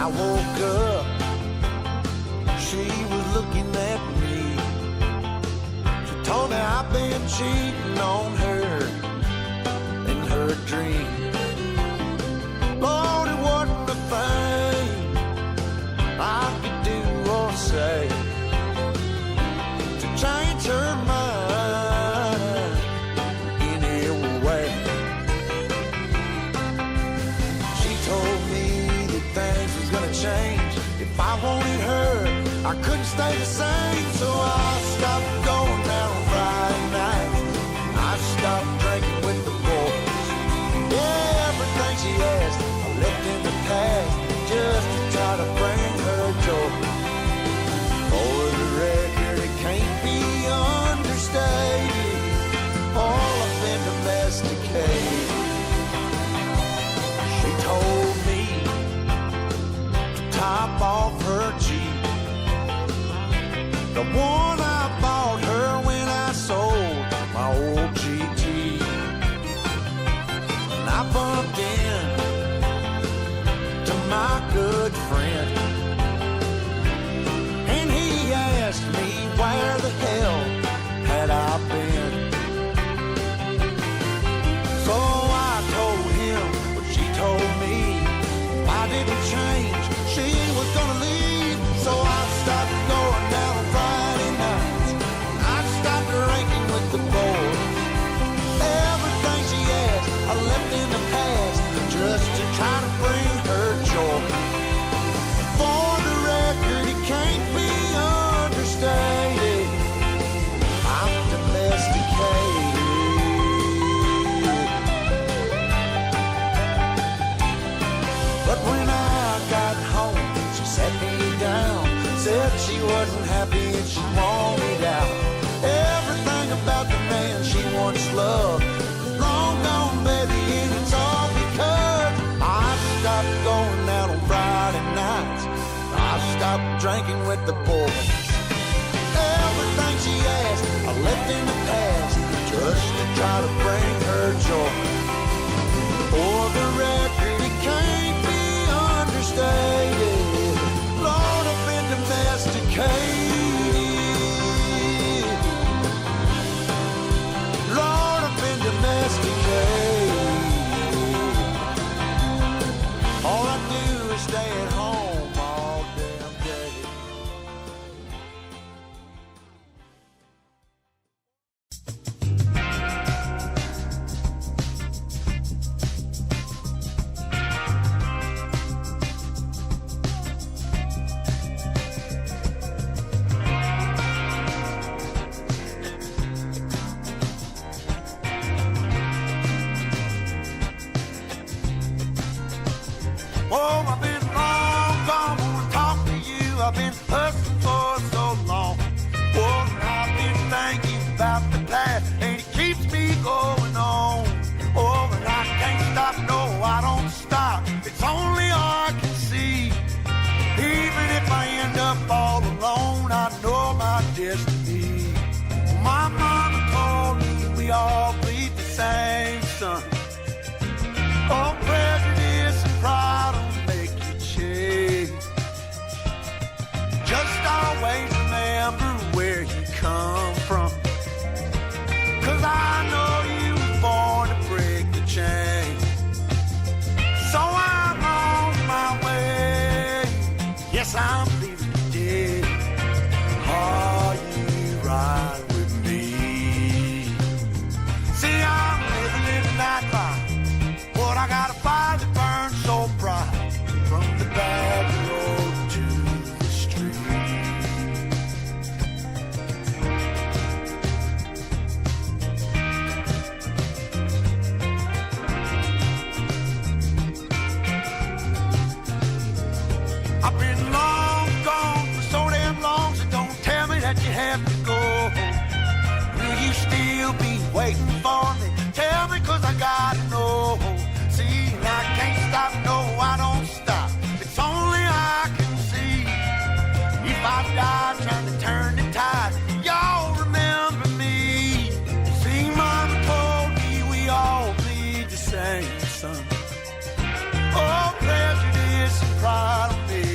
I woke up, she was looking at me. She told me I've been cheating on her in her dream. Lord, it wasn't a thing I could do or say to change her mind in any way. She told me that things was gonna change. If I wanted her, I couldn't stay the same. So I stopped going out on Friday nights. I stopped drinking with the boys. Yeah, everything she asked, I left in the past just to try to bring her joy. For the record, it can't be understated. All I've been domesticated. She told me to top off her Jeep, the one I bought her when I sold my old GT. And I bumped in to my good friend, and he asked me where the hell had I been. So I told him what she told me. If I didn't change, she was gonna leave. So I stopped going out on Friday nights. I stopped drinking with the boys. Everything she asked, I left in the past just to try to bring her joy. For the record, it can't be understated. I'm domesticated. But when I got home, she sat me down, said she wasn't happy and she wanted out. Everything about the man she once loved was long gone, baby, and it's all because I stopped going out on Friday nights. I stopped drinking with the boys. Everything she asked, I left in the past just to try to bring her joy. For the record, it can't be understated. Lord, I've been domesticated. Lord, I've been domesticated. All I do is stay at home all damn day. Oh, I've been long gone, wanna talk to you. I've been hustling for so long. Oh, and I've been thinking about the past, and it keeps me going on. Oh, and I can't stop, no, I don't stop. It's only I can see. Even if I end up all alone, I know my destiny. My mama told me we all bleed the same sun. Oh, prejudice and pride don't make you change. Just always remember where you come from. 'Cause I know you were born to break the chain. So I'm on my way. Yes, I'm leaving today. Are you right with me? See, I'm living in that life. But I got a fire that burns so bright, from the back road to the street. I've been long gone for so damn long, so don't tell me that you have to go. Will you still be waiting for me? Tell me, 'cause I gotta know. See, I can't stop, no, I don't stop. It's only I can see. If I die trying to turn the tide, y'all remember me. See, Mama told me we all bleed the same sun. Oh, prejudice and pride on me.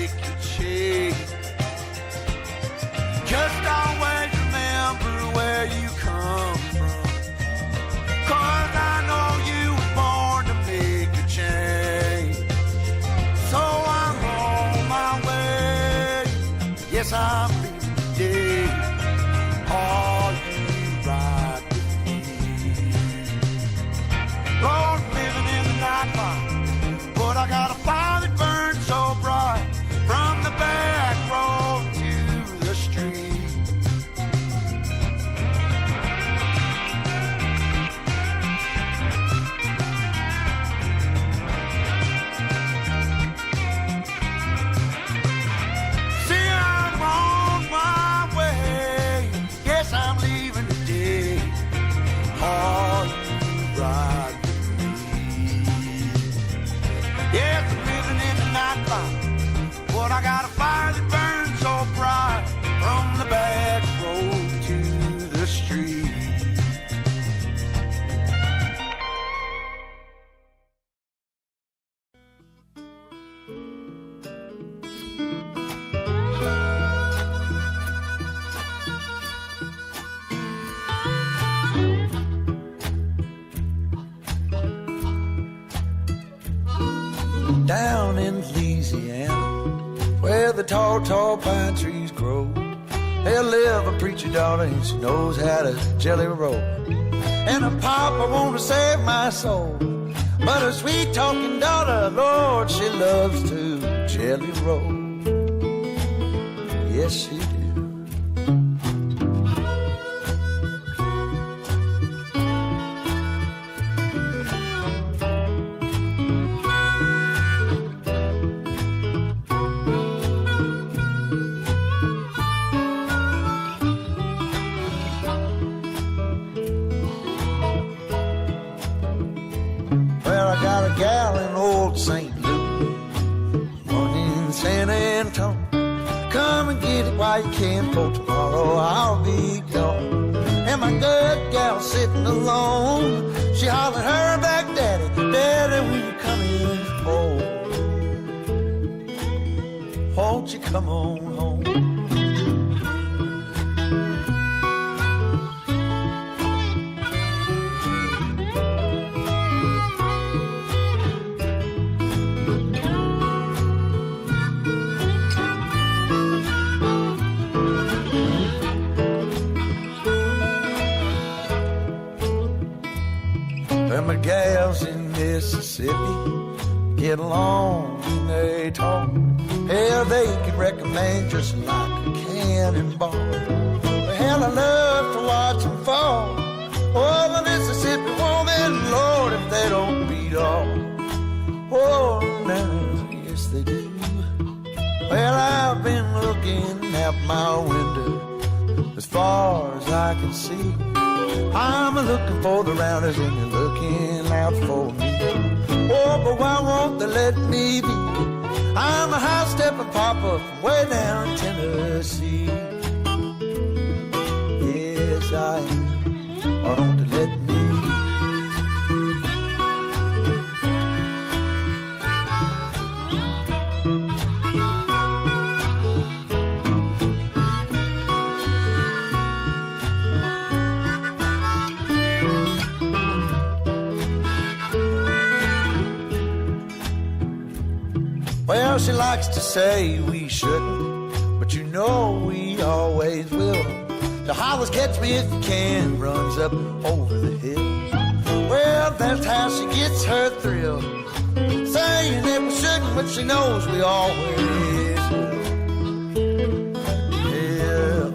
Yes, I'm leaving today. Are you right with me? Lord, living in the nightlife, but I got a fire that burns so bright from the back road to the street. But I got a fire that burns so bright from the back road to the street. Down in Louisiana, where the tall, tall pine trees grow, there'll live a preacher daughter and she knows how to jelly roll. And a papa want to save my soul, but a sweet talking daughter, Lord, she loves to jelly roll. Yes, she do. Gal in old St. Louis, one in San Antonio. Come and get it while you can, for tomorrow I'll be gone. And my good gal sitting alone, she hollering her back, Daddy, Daddy, will you come in home? Won't you come on home? Them the gals in Mississippi get along and they talk. Hell, they can recommend just like a cannonball. Hell, I love to watch them fall. Oh, the Mississippi woman, Lord, if they don't beat all. Oh, now, yes they do. Well, I've been looking out my window as far as I can see. I'm looking for the rounders and they're looking out for me. Oh, but why won't they let me be? I'm a high-stepping papa from way down in Tennessee. Yes, I am. Why don't they let me be? Well, she likes to say we shouldn't, but you know we always will. The hollers catch me if you can, runs up over the hill. Well, that's how she gets her thrill, saying that we shouldn't, but she knows we always will. Yeah.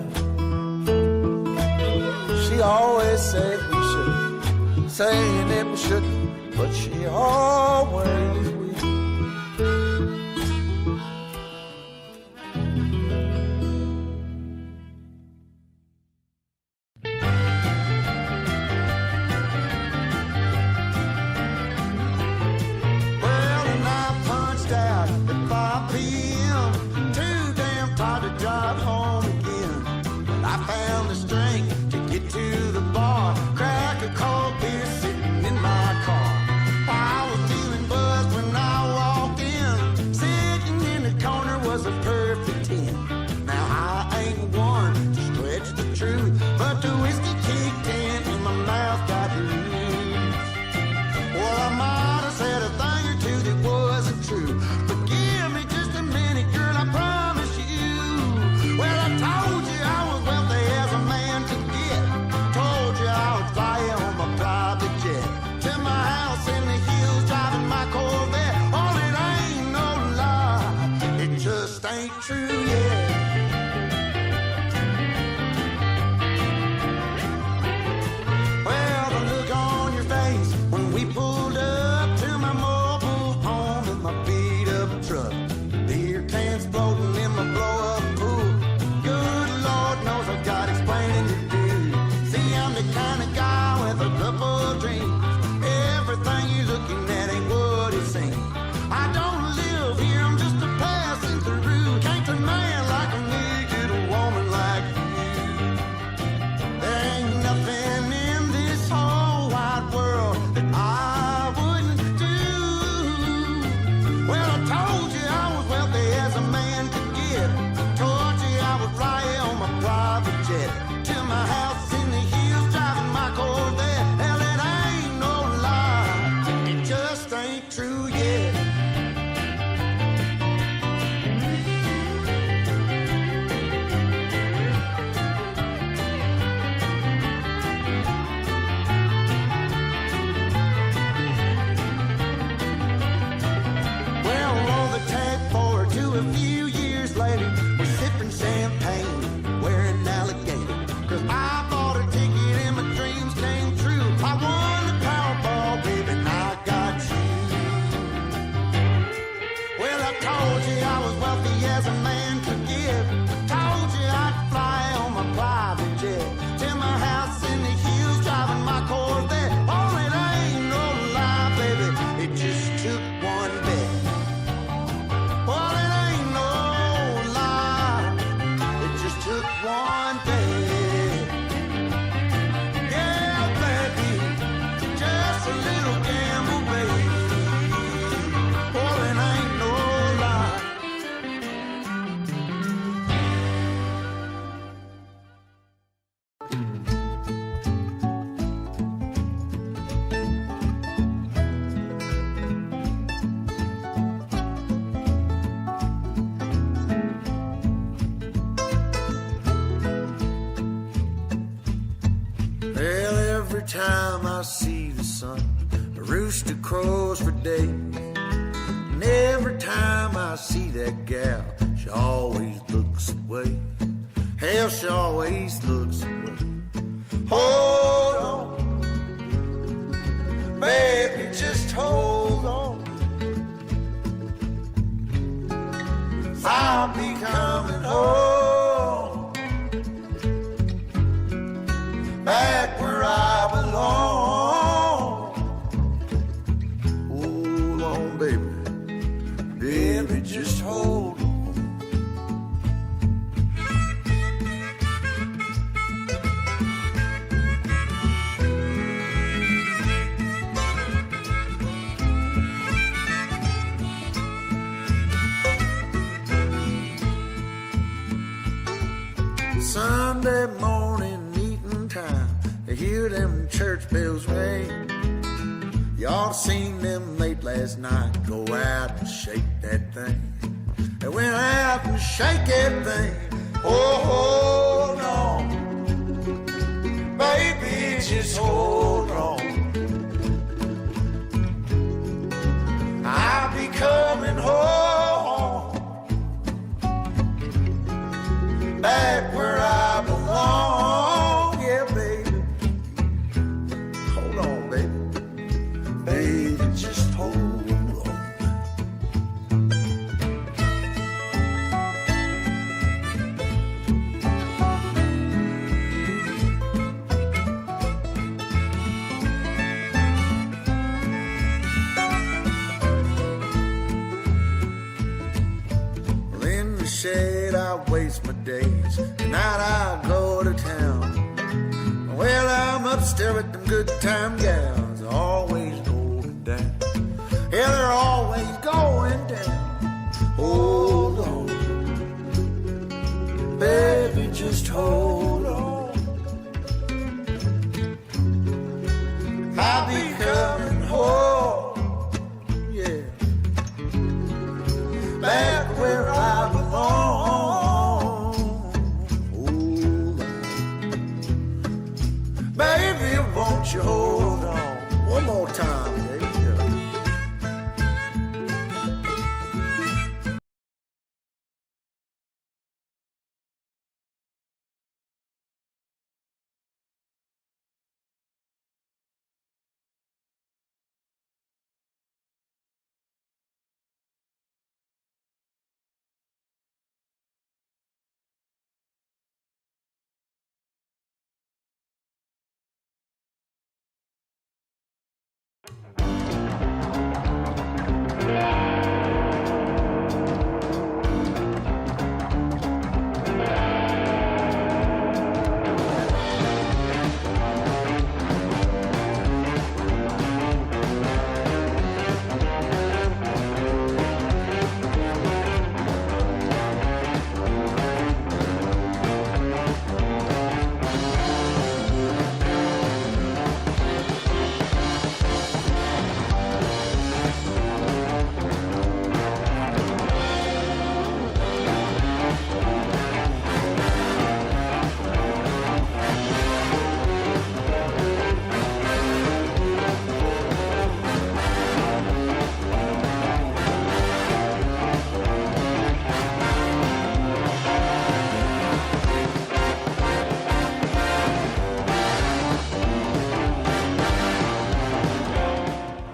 She always said we shouldn't, saying that we shouldn't, but she always will. Cold beer sitting in my car. I was feeling buzzed when I I see the sun, a rooster crows for days. And every time I see that gal, she always looks away. Hell, she always looks away. Hold on, baby, just hold on. I'll be coming home, back where I belong. Hold on, baby, baby, just hold on. Sunday morning meeting time, I hear them church bells ring. Y'all seen them late last night, go out and shake that thing. They went out and shake that thing. Oh, hold on, baby, just hold on. I'll be coming home, back where I belong. Yeah, baby, hold on, baby, baby, just hold on. Well, in the shade I waste my days, tonight I go to town. Well, I'm upstairs with them good time gals, always going down. Yeah, they're always going down. Hold on, baby, just hold on. I'll be coming home, yeah, back where I belong. Hold on, baby, won't you hold on one more time, baby.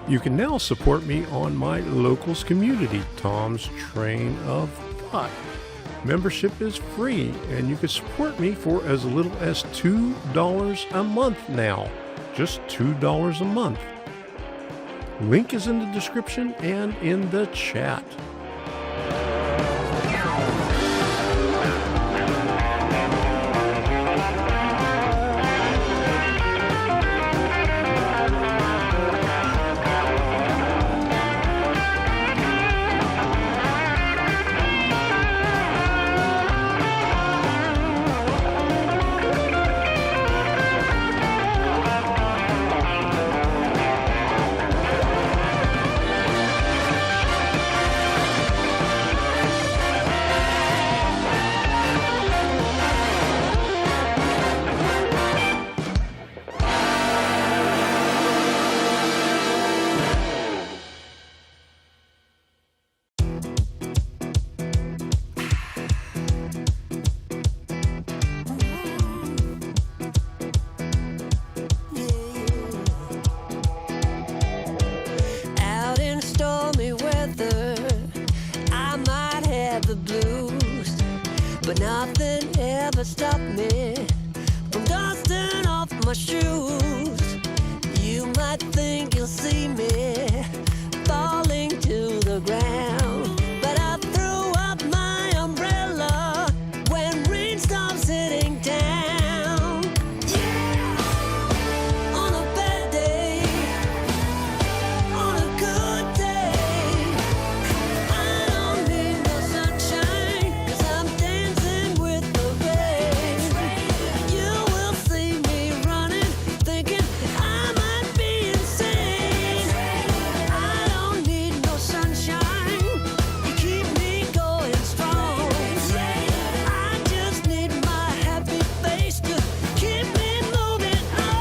You can now support me on my locals community, Tom's Train of Thought. Membership is free, and you can support me for as little as $2 a month now. Just $2 a month. Link is in the description and in the chat. but nothing ever stopped me from dusting off my shoes. You might think you'll see me falling to the ground, but I threw up my umbrella when rain stops hitting town. Yeah! On a bad day, on a good day, I don't need no sunshine, 'cause I'm dancing with the rain. You will see me running, thinking I might be insane. I don't need no sunshine, you keep me going strong. I just need my happy face to keep me moving on.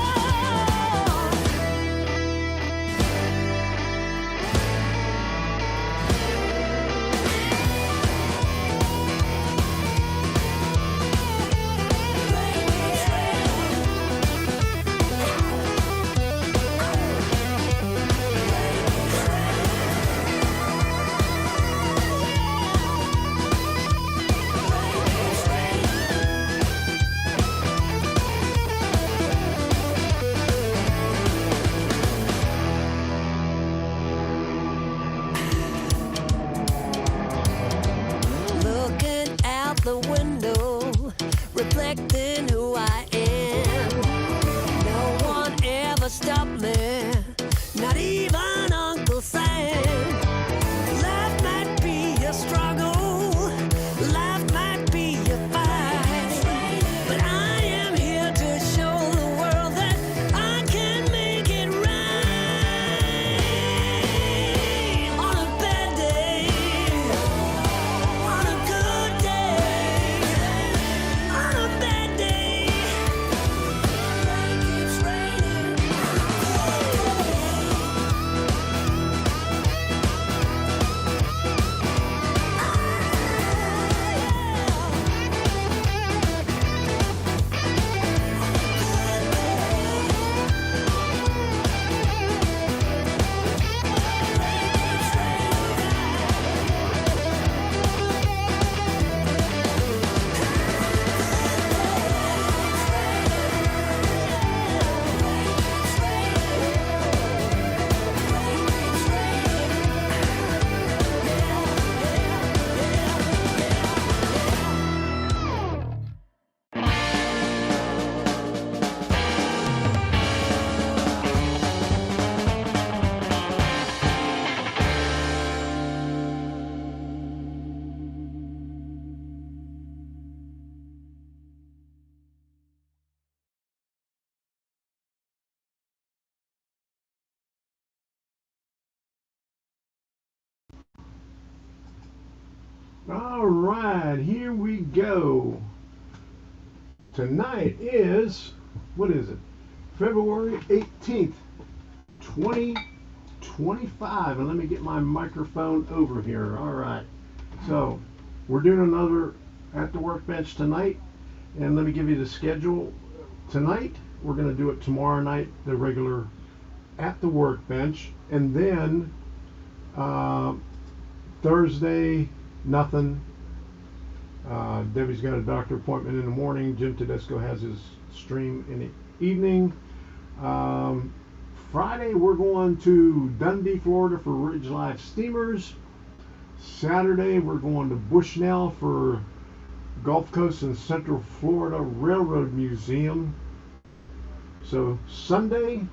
Looking out the window, reflecting who I am. No one ever stopped me, not even Uncle Sam. Life might be a struggle, life might be a fight, but I am here to show the world that I can make it right. On a bad day, on a good day, on a bad day, rain keeps raining. All right, here we go. Tonight is, what is it? February 18th, 2025. And let me get my microphone over here. All right. So, we're doing another At the Workbench tonight. And let me give you the schedule. Tonight, we're going to do it tomorrow night, the regular At the Workbench. And then, Thursday, nothing. Debbie's got a doctor appointment in the morning. Jim Tedesco has his stream in the evening. Friday we're going to Dundee, Florida for Ridge Life Steamers. Saturday we're going to Bushnell for Gulf Coast and Central Florida Railroad Museum. So Sunday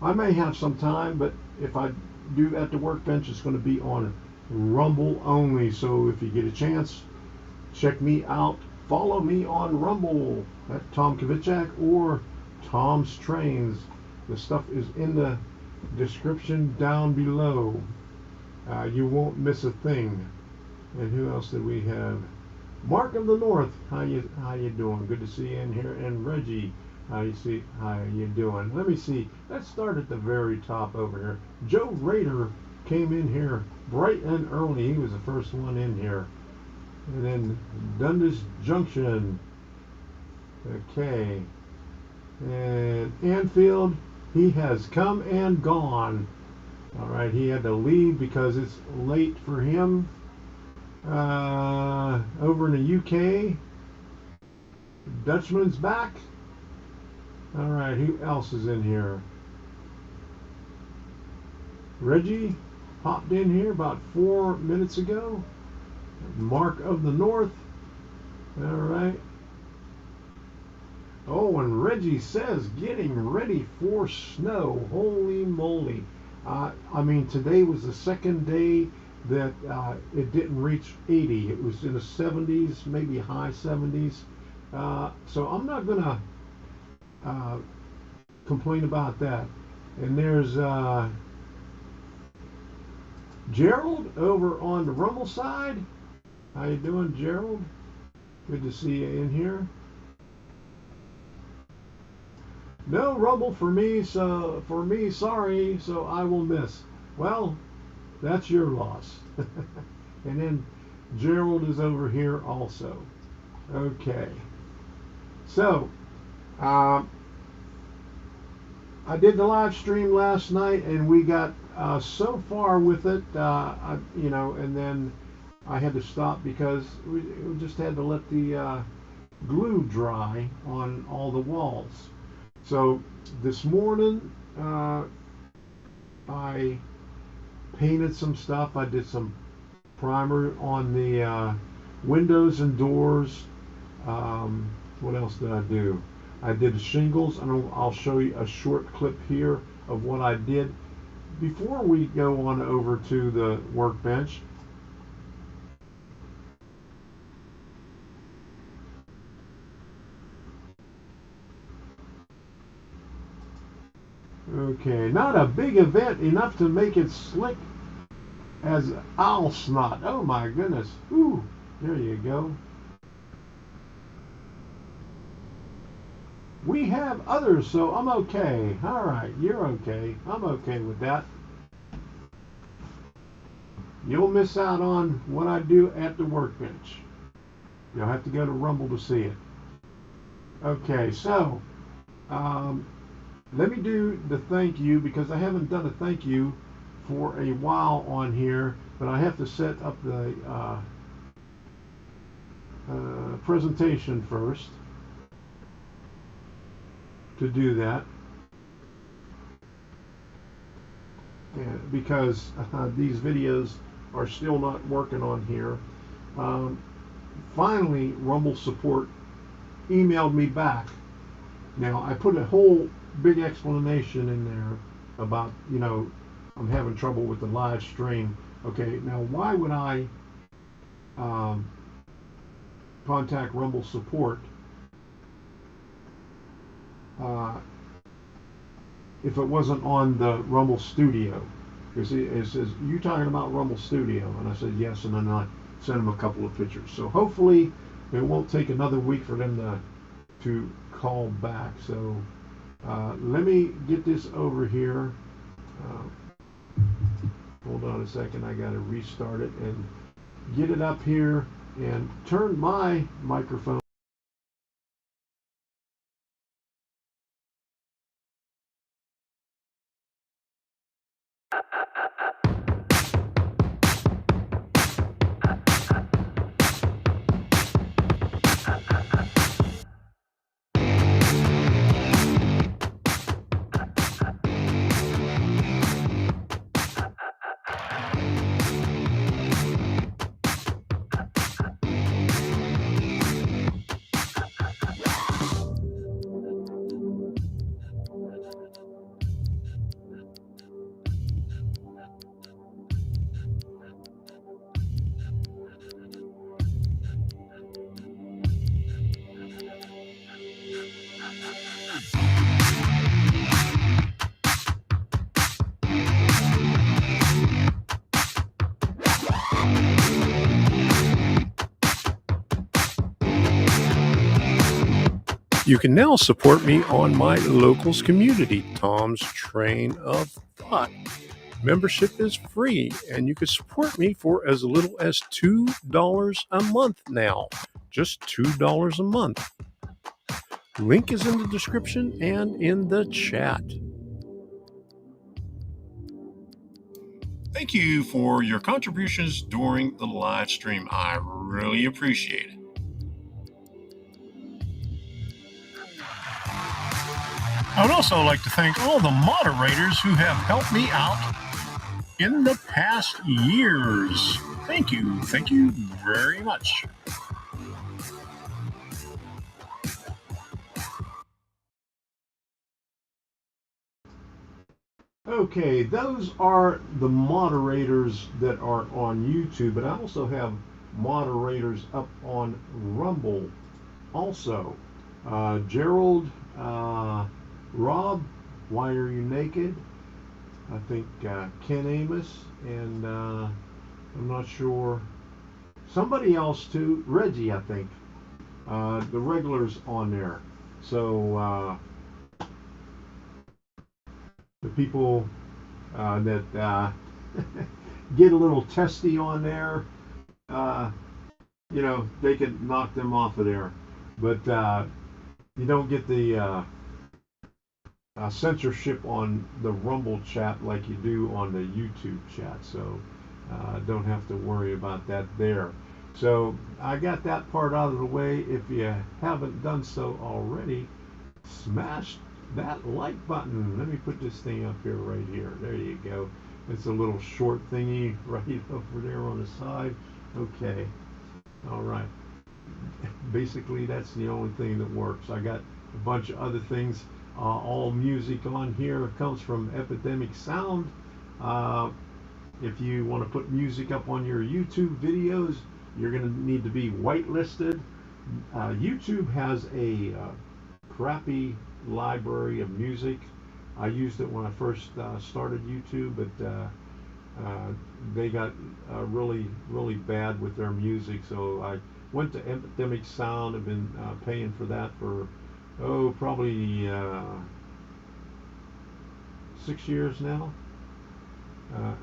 I may have some time, but if I do At the Workbench, it's going to be on Rumble only. So if you get a chance, check me out. Follow me on Rumble at Tom Kvichak or Tom's Trains. The stuff is in the description down below. You won't miss a thing. And who else did we have? Mark of the North. How you doing? Good to see you in here. And Reggie. How you doing? Let me see. Let's start at the very top over here. Joe Rader came in here bright and early. He was the first one in here. And then Dundas Junction. Okay. And Anfield, he has come and gone. All right, he had to leave because it's late for him. Over in the UK, Dutchman's back. All right, who else is in here? Reggie popped in here about 4 minutes ago. Mark of the North. All right. Oh, and Reggie says getting ready for snow. Holy moly. I mean, today was the second day that it didn't reach 80. It was in the 70s, maybe high 70s. So I'm not going to complain about that. And there's Gerald over on the Rummel side. How you doing, Gerald? Good to see you in here. No Rumble for me, sorry, so I will miss. Well, that's your loss. And then Gerald is over here also. Okay. So, I did the live stream last night, and we got so far with it, and then I had to stop because we just had to let the glue dry on all the walls. So this morning, I painted some stuff. I did some primer on the windows and doors. What else did I do? I did shingles, and I'll show you a short clip here of what I did. Before we go on over to the workbench, okay, not a big event enough to make it slick as owl snot. Oh my goodness. Ooh, there you go. We have others, so I'm okay. All right, you're okay. I'm okay with that. You'll miss out on what I do at the workbench. You'll have to go to Rumble to see it. Okay, so let me do the thank you, because I haven't done a thank you for a while on here, but I have to set up the presentation first to do that, because these videos are still not working on here. Finally, Rumble support emailed me back. Now, I put a whole big explanation in there about, I'm having trouble with the live stream. Okay, now why would I contact Rumble support if it wasn't on the Rumble Studio? Because it says, you talking about Rumble Studio? And I said yes, and then I sent them a couple of pictures. So hopefully it won't take another week for them to call back. So let me get this over here. Hold on a second, I got to restart it and get it up here and turn my microphone. You can now support me on my locals community, Tom's Train of Thought. Membership is free, and you can support me for as little as $2 a month now. Just $2 a month. Link is in the description and in the chat. Thank you for your contributions during the live stream. I really appreciate it. I would also like to thank all the moderators who have helped me out in the past years. Thank you. Thank you very much. Okay, those are the moderators that are on YouTube, but I also have moderators up on Rumble also. Gerald, Rob, Why Are You Naked? I think Ken Amos, and I'm not sure, somebody else too, Reggie, I think. The regulars on there. So the people that get a little testy on there, they can knock them off of there. But you don't get the censorship on the Rumble chat like you do on the YouTube chat. So don't have to worry about that there. So I got that part out of the way. If you haven't done so already, smash that like button. Let me put this thing up here, right here. There you go. It's a little short thingy right over there on the side. Okay. All right. Basically, that's the only thing that works. I got a bunch of other things. All music on here comes from Epidemic Sound. If you want to put music up on your YouTube videos, you're going to need to be whitelisted. YouTube has a crappy library of music. I used it when I first started YouTube, but they got really bad with their music, so I went to Epidemic Sound. I've been paying for that for probably 6 years now,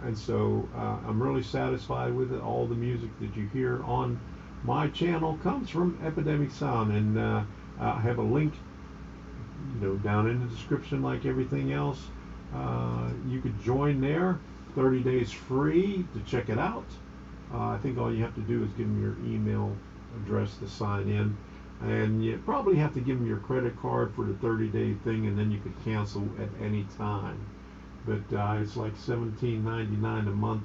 and so I'm really satisfied with it. All the music that you hear on my channel comes from Epidemic Sound, and I have a link down in the description like everything else. You could join there, 30 days free to check it out. I think all you have to do is give them your email address to sign in, and you probably have to give them your credit card for the 30-day thing, and then you could cancel at any time. But it's like $17.99 a month,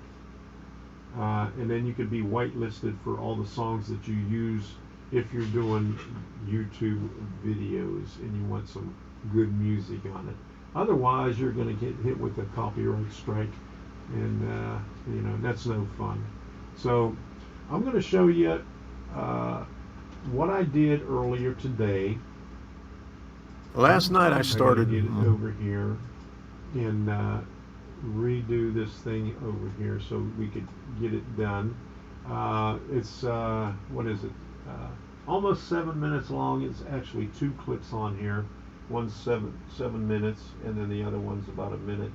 and then you could be whitelisted for all the songs that you use if you're doing YouTube videos and you want some good music on it. Otherwise, you're going to get hit with a copyright strike, and that's no fun. So I'm going to show you what I did earlier today. Last night I started get it over here and redo this thing over here so we could get it done. It's what is it? Almost 7 minutes long. It's actually 2 clips on here. One's seven minutes, and then the other one's about 1.5 minutes.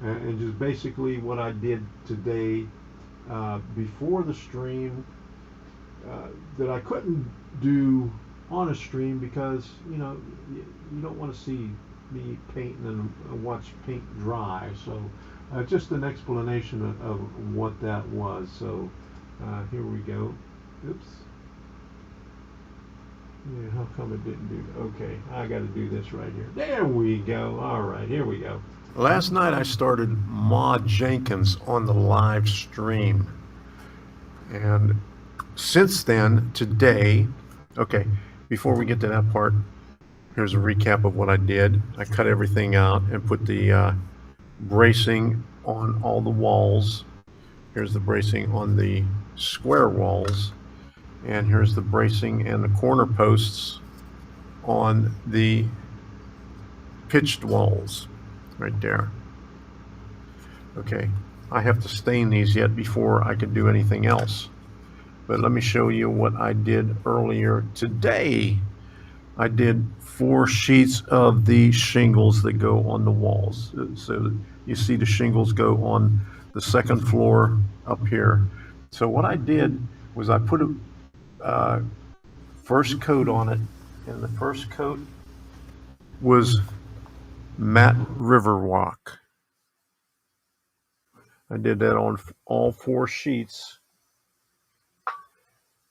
And just basically what I did today before the stream that I couldn't do on a stream because you don't want to see me painting and watch paint dry. So just an explanation of what that was. So here we go. Oops. Yeah, how come it didn't do that? Okay, I got to do this right here. There we go. All right, here we go. Last night I started Jenkins on the live stream. And since then, today, okay, before we get to that part, here's a recap of what I did. I cut everything out and put the bracing on all the walls. Here's the bracing on the square walls. And here's the bracing and the corner posts on the pitched walls right there. Okay, I have to stain these yet before I can do anything else. But let me show you what I did earlier today. I did 4 sheets of the shingles that go on the walls. So you see the shingles go on the second floor up here. So what I did was I put a first coat on it, and the first coat was matte Riverwalk. I did that on all 4 sheets.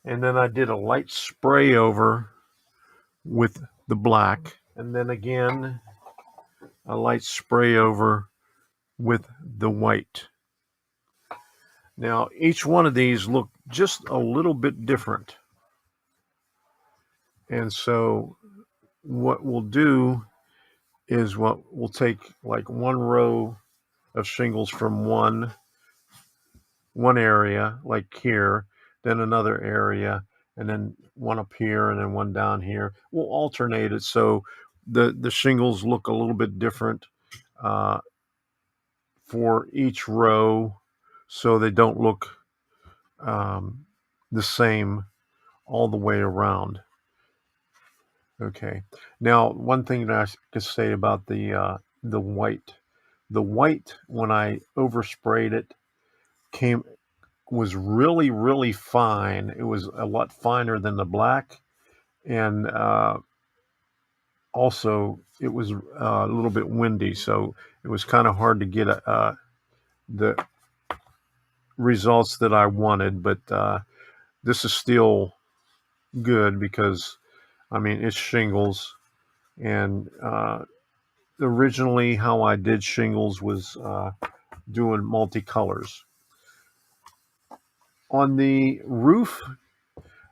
And then I did a light spray over with the black. And then again, a light spray over with the white. Now, each one of these look just a little bit different. And so what we'll do is we'll take like one row of shingles from one area, like here, then another area, and then one up here, and then one down here. We'll alternate it so the shingles look a little bit different for each row, so they don't look the same all the way around. Okay. Now, one thing that I could say about the white, when I oversprayed it, was really, really fine. It was a lot finer than the black, and also it was a little bit windy, so it was kind of hard to get the results that I wanted. But this is still good because, I mean, it's shingles, and originally how I did shingles was doing multicolors. On the roof,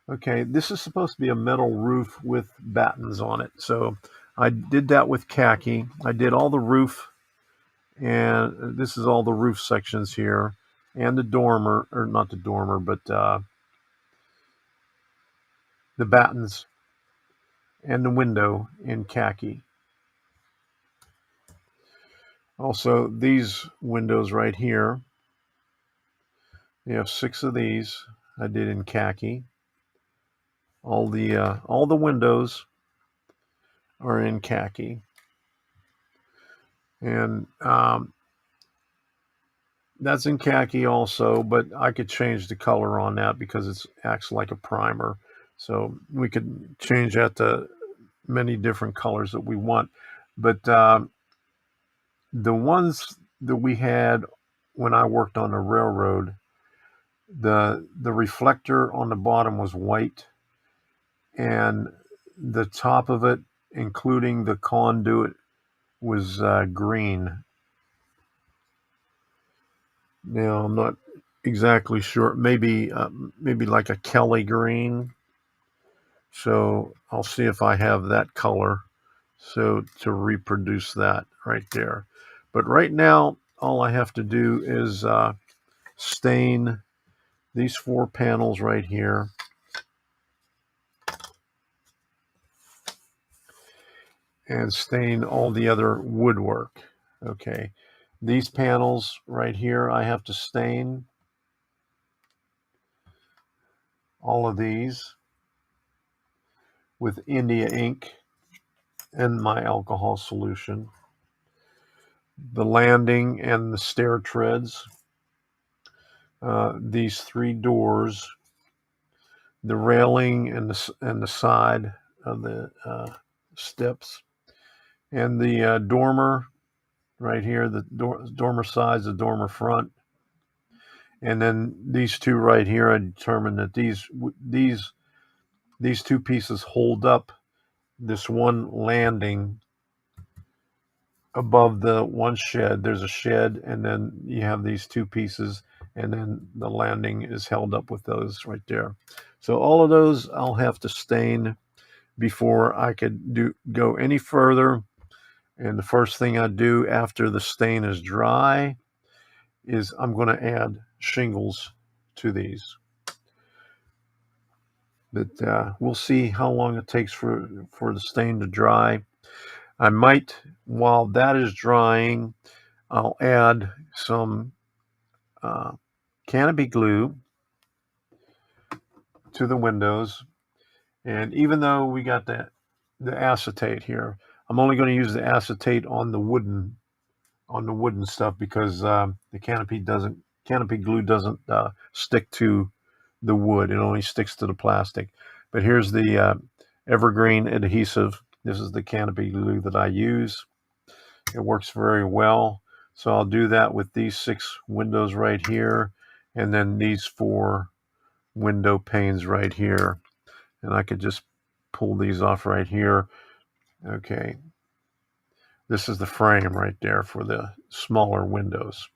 okay, this is supposed to be a metal roof with battens on it. So I did that with khaki. I did all the roof, and this is all the roof sections here, and the dormer, or not the dormer, but the battens and the window in khaki. Also, these windows right here, you have 6 of these I did in khaki. All the windows are in khaki, and that's in khaki also, but I could change the color on that because it acts like a primer. So we could change that to many different colors that we want. But the ones that we had when I worked on the railroad, the reflector on the bottom was white, and the top of it, including the conduit, was green. Now I'm not exactly sure. Maybe like a Kelly green. So I'll see if I have that color, so to reproduce that right there. But right now, all I have to do is stain these 4 panels right here. And stain all the other woodwork. Okay. These panels right here, I have to stain all of these with India ink and my alcohol solution. The landing and the stair treads, these 3 doors, the railing and the side of the steps, and the dormer right here, the dormer sides, the dormer front. And then these 2 right here, I determined that these 2 pieces hold up this one landing above the one shed. There's a shed, and then you have these 2 pieces, and then the landing is held up with those right there. So all of those I'll have to stain before I could go any further. And the first thing I do after the stain is dry is I'm going to add shingles to these. But we'll see how long it takes for the stain to dry. I might, while that is drying, I'll add some canopy glue to the windows. And even though we got the acetate here, I'm only going to use the acetate on the wooden stuff, because the canopy glue doesn't stick to the wood. It only sticks to the plastic. But here's the evergreen adhesive. This is the canopy glue that I use. It works very well. So I'll do that with these 6 windows right here, and then these 4 window panes right here. And I could just pull these off right here. Okay. This is the frame right there for the smaller windows.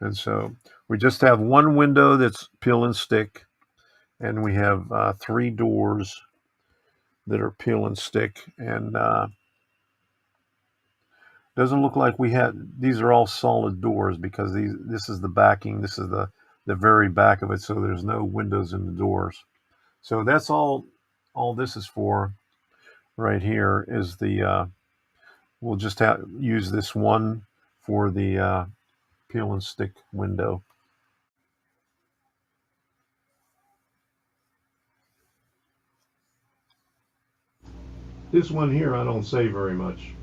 And so we just have 1 window that's peel and stick, and we have 3 doors that are peel and stick. And doesn't look like we had, these are all solid doors because this is the backing, this is the very back of it, so there's no windows in the doors. So that's all this is for right here is the we'll just use this one for the peel and stick window. This one here I don't say very much.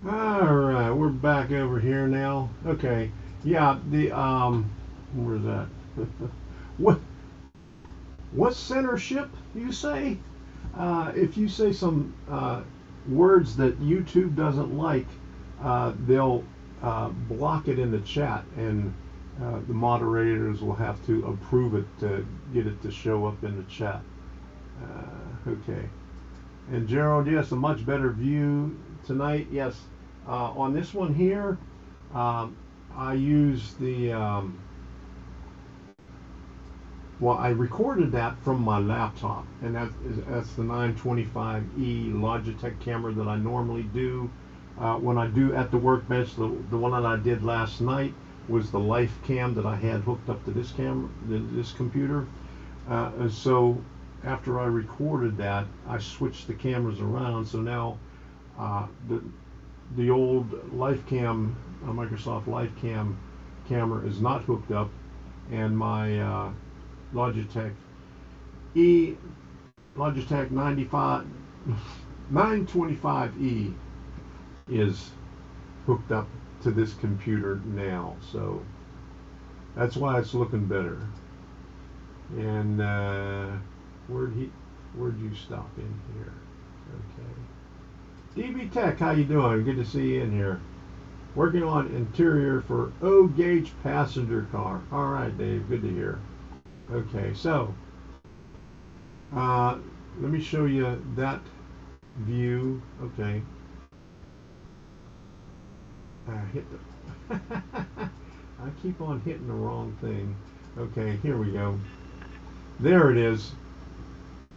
All right, we're back over here now. Okay, yeah, the where's that? What censorship you say? If you say some words that YouTube doesn't like, they'll block it in the chat, and the moderators will have to approve it to get it to show up in the chat. Okay. And Gerald, yes, a much better view tonight. Yes, on this one here, I use the, well, I recorded that from my laptop, and that's the 925E Logitech camera that I normally do. When I do at the workbench, the one that I did last night was the life cam that I had hooked up to this camera, this computer. So after I recorded that, I switched the cameras around. So now the old LifeCam, Microsoft LifeCam camera is not hooked up, and my Logitech 925E is hooked up to this computer now. So that's why it's looking better. And where'd you stop in here? Okay. DB Tech, how you doing? Good to see you in here. Working on interior for O-gauge passenger car. All right, Dave. Good to hear. Okay, so let me show you that view. Okay. Hit the. I keep on hitting the wrong thing. Okay, here we go. There it is.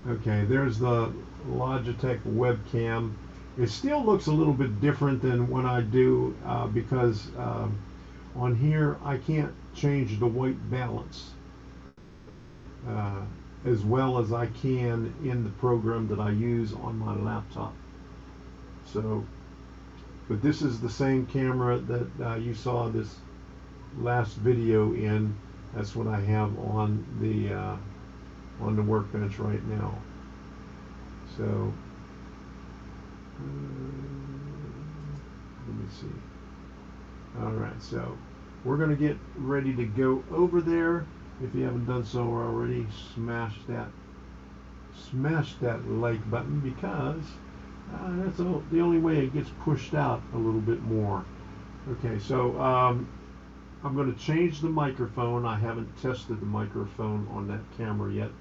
Okay, there's the Logitech webcam. It still looks a little bit different than when I do because on here I can't change the white balance as well as I can in the program that I use on my laptop. So, but this is the same camera that you saw this last video in. That's what I have on the workbench right now. so let me see. All right, so we're going to get ready to go over there. If you haven't done so already, smash that like button, because that's the only way it gets pushed out a little bit more. Okay, so I'm going to change the microphone. I haven't tested the microphone on that camera yet.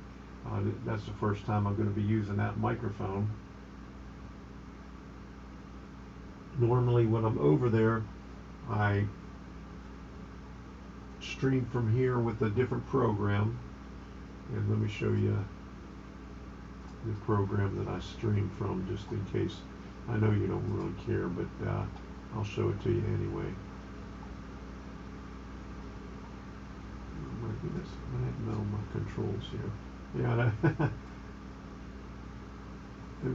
That's the first time I'm going to be using that microphone. Normally when I'm over there, I stream from here with a different program. And let me show you the program that I stream from, just in case. I know you don't really care, but I'll show it to you anyway. Oh my goodness, I didn't know my controls here. Yeah,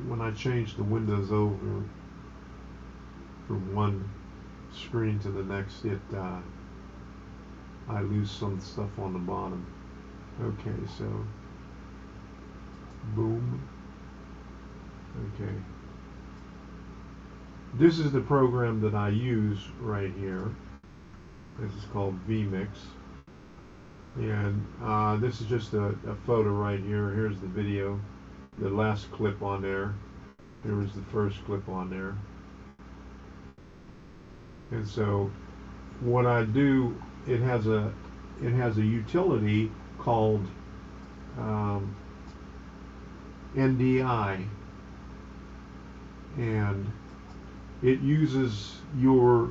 when I change the windows over from one screen to the next, I lose some stuff on the bottom. Okay, so boom. Okay. This is the program that I use right here. This is called vMix. And this is just a photo right here. Here's the video, the last clip on there. Here was the first clip on there. And so what I do, it has a utility called NDI, and it uses your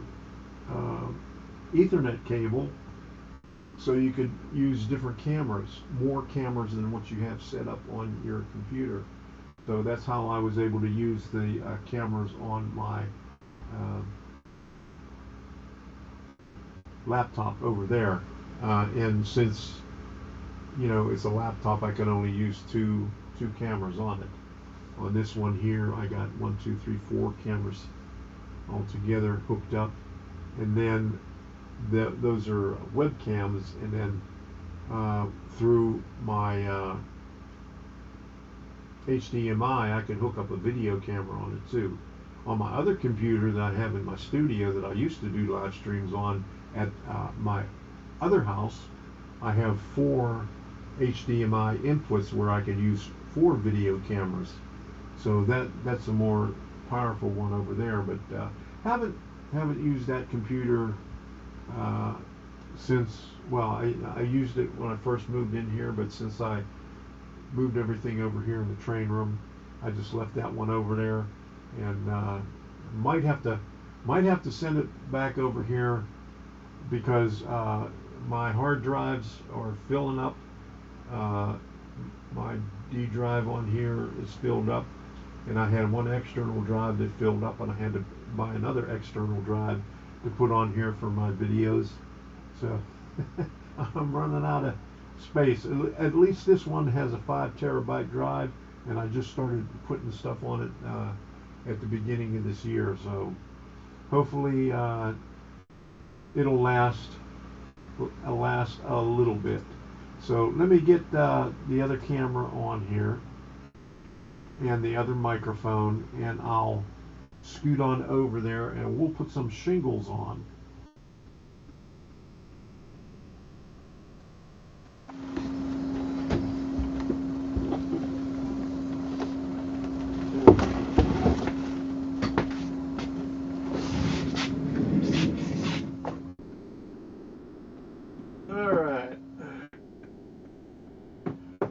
Ethernet cable, so you could use different cameras, more cameras than what you have set up on your computer. So that's how I was able to use the cameras on my laptop over there. And since it's a laptop, I can only use two cameras on it. On this one here, I got 1, 2, 3, 4 cameras all together hooked up, and then those are webcams, and then through my HDMI, I can hook up a video camera on it too. On my other computer that I have in my studio that I used to do live streams on at my other house, I have 4 HDMI inputs where I can use 4 video cameras. So that's a more powerful one over there. But haven't used that computer since, well, I used it when I first moved in here, but since I moved everything over here in the train room, I just left that one over there, and might have to send it back over here, because my hard drives are filling up. My D drive on here is filled up, and I had one external drive that filled up, and I had to buy another external drive to put on here for my videos. So I'm running out of space. At least this one has a 5 terabyte drive, and I just started putting stuff on it at the beginning of this year. So hopefully it'll last a little bit. So let me get the other camera on here and the other microphone, and I'll scoot on over there and we'll put some shingles on. Alright.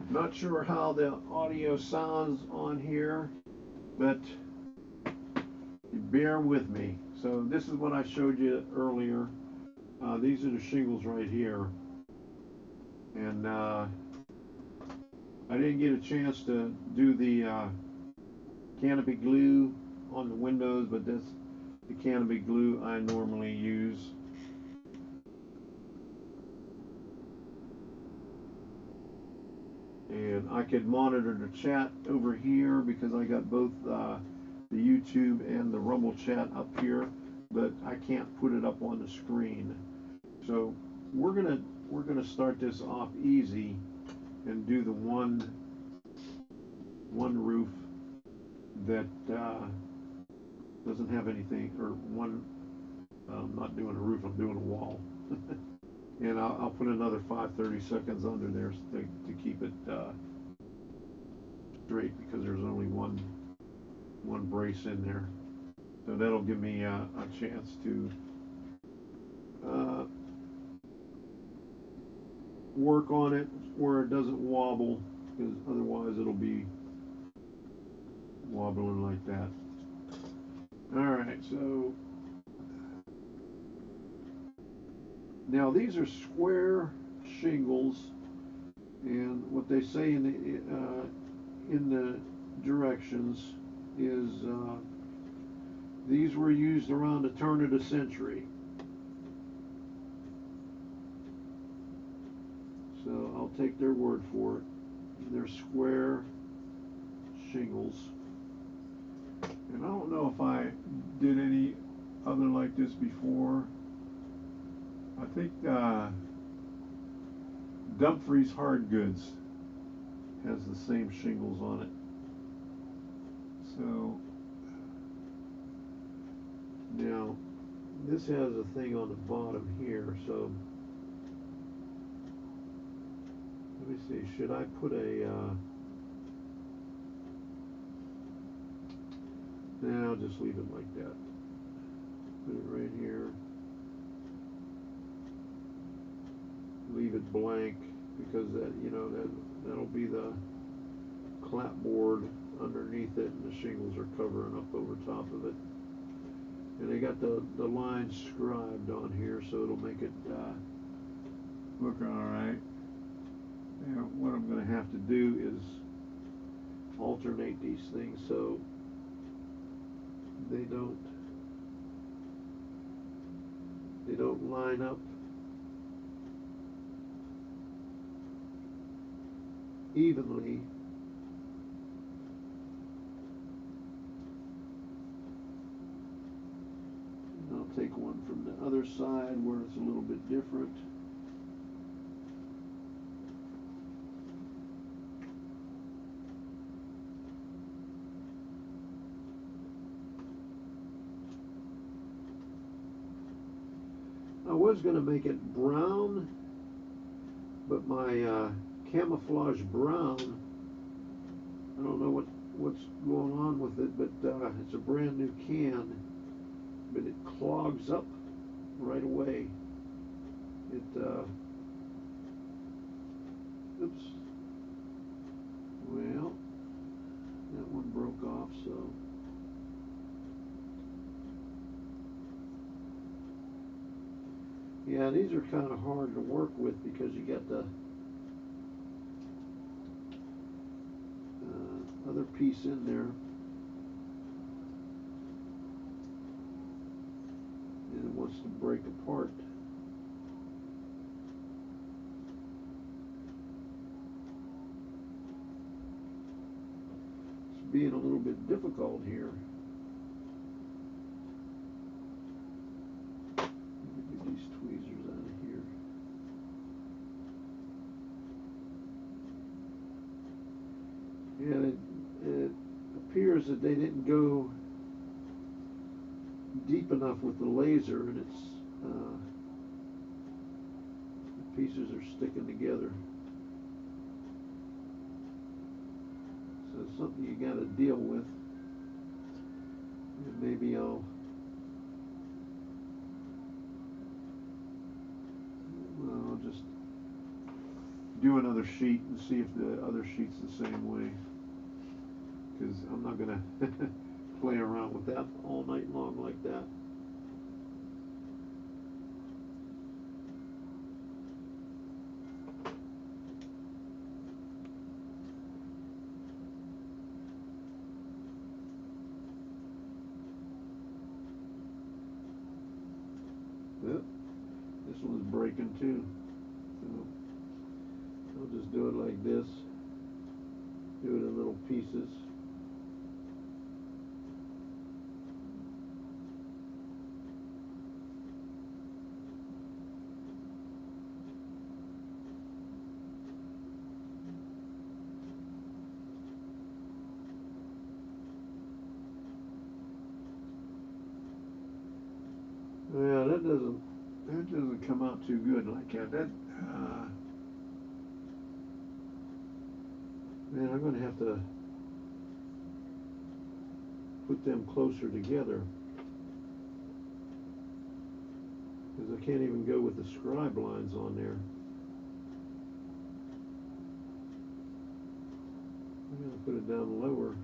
Not sure how the audio sounds on here, but bear with me. So this is what I showed you earlier. These are the shingles right here, and I didn't get a chance to do the canopy glue on the windows, but that's the canopy glue I normally use. And I could monitor the chat over here because I got both the YouTube and the Rumble chat up here, but I can't put it up on the screen. So we're gonna start this off easy and do the one roof that doesn't have anything, or one, I'm not doing a roof, I'm doing a wall. And I'll put another 5/32 under there to keep it straight, because there's only one brace in there. So that'll give me a chance to work on it where it doesn't wobble, because otherwise it'll be wobbling like that. Alright, so now these are square shingles, and what they say in the directions is these were used around the turn of the century. So I'll take their word for it. They're square shingles. And I don't know if I did any other like this before. I think Dumfries Hard Goods has the same shingles on it. So now this has a thing on the bottom here, so let me see, should I put a nah, I'll just leave it like that. Put it right here. Leave it blank, because that'll be the clapboard underneath it, and the shingles are covering up over top of it. And they got the lines scribed on here, so it'll make it look alright. Now what I'm going to have to do is alternate these things so they don't line up evenly. And I'll take one from the other side where it's a little bit different. I was going to make it brown, but my camouflage brown, I don't know what's going on with it, but it's a brand new can, but it clogs up right away. It oops, well, that one broke off, so yeah, these are kind of hard to work with, because you got the other piece in there, and it wants to break apart. It's being a little bit difficult here. Let me get these tweezers out of here. And it appears that they didn't go deep enough with the laser, and it's the pieces are sticking together. So it's something you got to deal with. And maybe I'll just do another sheet and see if the other sheet's the same way, because I'm not gonna play around with that all night long like that. Yep, this one's breaking too. So I'll just do it like this. Do it in little pieces. Yeah, that doesn't come out too good like that. Man, I'm going to have to put them closer together, because I can't even go with the scribe lines on there. I'm going to put it down lower.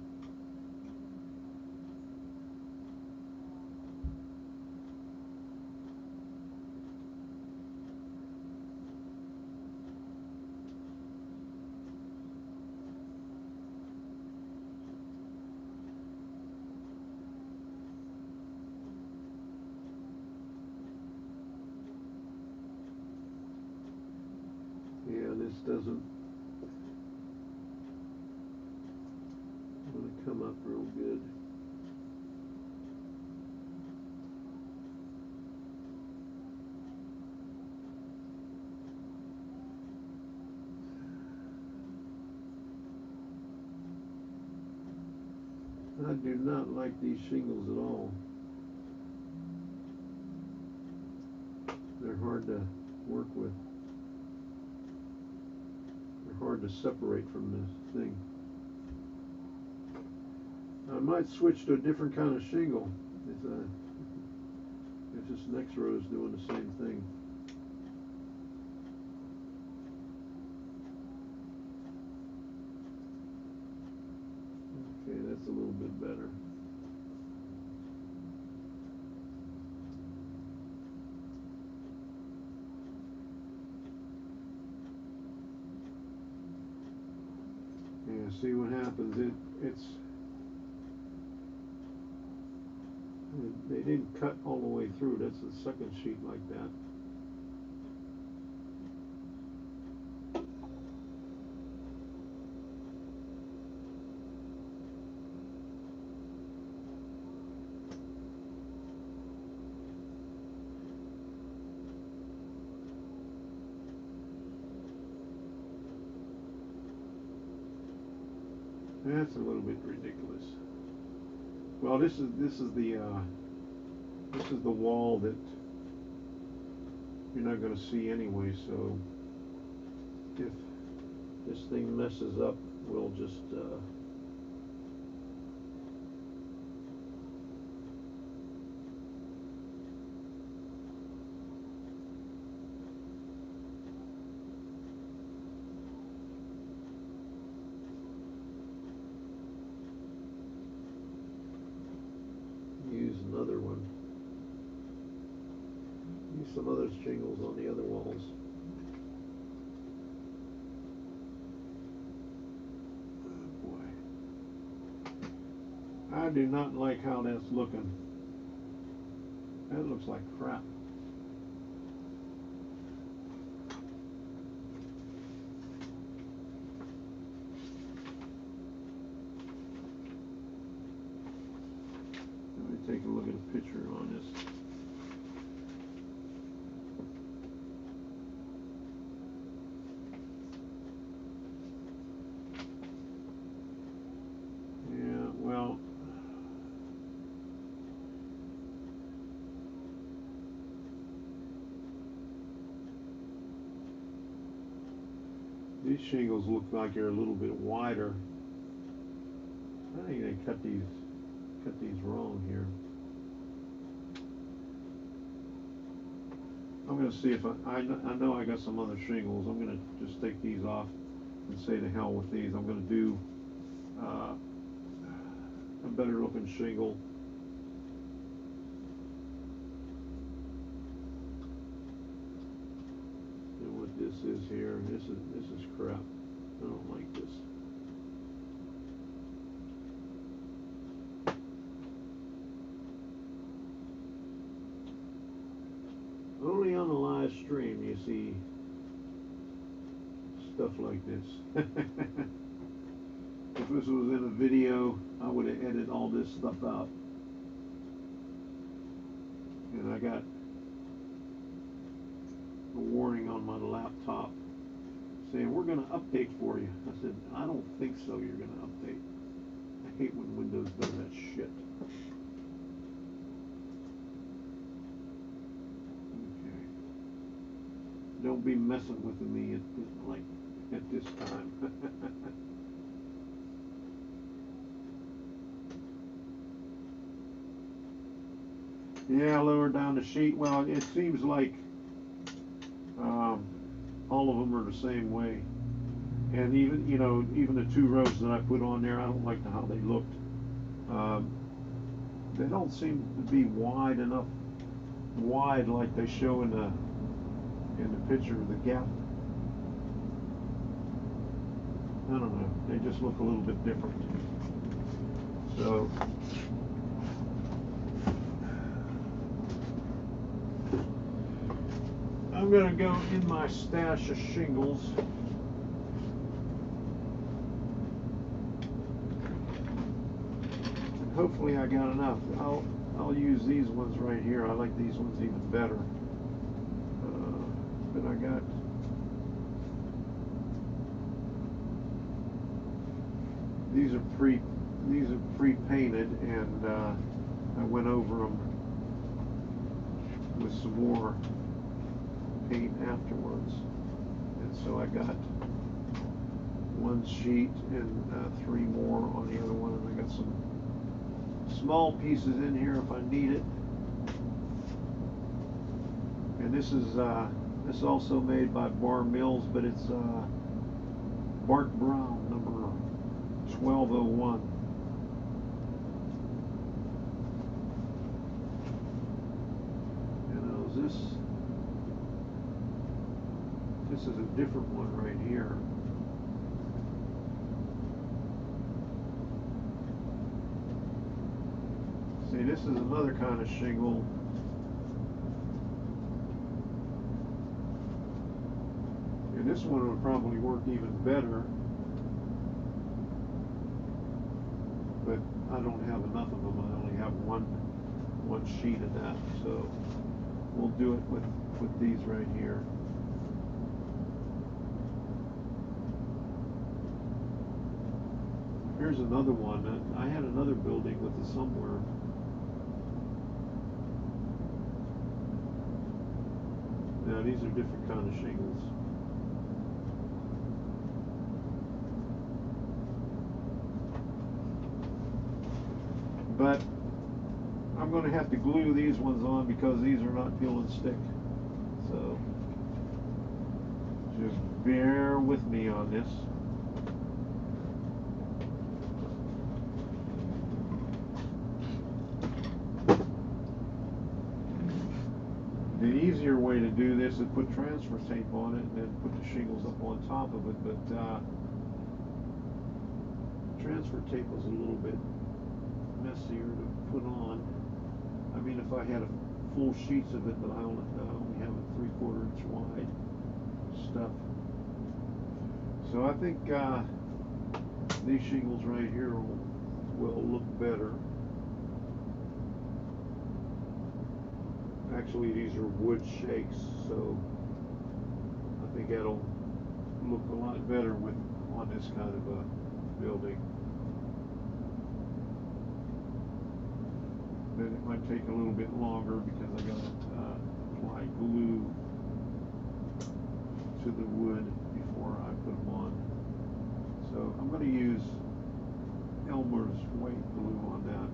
Yeah, this doesn't want to come up real good. I do not like these shingles at all. They're hard to work with. They're hard to separate from this thing. I might switch to a different kind of shingle if this next row is doing the same thing. Okay, that's a little bit better. Yeah, see what happens. They didn't cut all the way through. That's the second sheet like that. That's a little bit ridiculous. Well, this is the wall that you're not going to see anyway. So if this thing messes up, we'll just use another one. Use some other shingles on the other walls. Oh boy. I do not like how that's looking. That looks like crap. Let me take a look at a picture on this. Yeah, well, these shingles look like they're a little bit wider. I think they cut these wrong here. I'm going to see if I know I got some other shingles. I'm going to just take these off and say to hell with these. I'm going to do a better looking shingle. And what this is here, this is crap. I don't like this. Only on the live stream you see stuff like this. If this was in a video, I would have edited all this stuff out. And I got a warning on my laptop saying, we're going to update for you. I said, I don't think so, you're going to update. I hate when Windows does that shit. don't be messing with me at this time. Yeah, lower down the sheet. Well, it seems like all of them are the same way. And even, even the 2 rows that I put on there, I don't like how they looked. They don't seem to be wide like they show in the picture of the gap. I don't know. They just look a little bit different. So I'm going to go in my stash of shingles. And hopefully I got enough. I'll use these ones right here. I like these ones even better. But I got these are pre-painted, and I went over them with some more paint afterwards, and so I got 1 sheet and 3 more on the other one, and I got some small pieces in here if I need it. And this is also made by Bar Mills, but it's Bark Brown number 1201. This is a different one right here. See, this is another kind of shingle. And this one would probably work even better, but I don't have enough of them. I only have one sheet of that, so we'll do it with these right here. Here's another one. I had another building with it somewhere. Now these are different kind of shingles. But I'm going to have to glue these ones on because these are not peel and stick. So just bear with me on this. The easier way to do this is put transfer tape on it and then put the shingles up on top of it, but transfer tape was a little bit messier to put on. I mean, if I had full sheets of it, but I only have a 3/4 inch wide stuff. So I think these shingles right here will look better. Actually, these are wood shakes, so I think that'll look a lot better on this kind of a building. Then it might take a little bit longer because I got to apply glue to the wood before I put them on. So I'm going to use Elmer's white glue on that.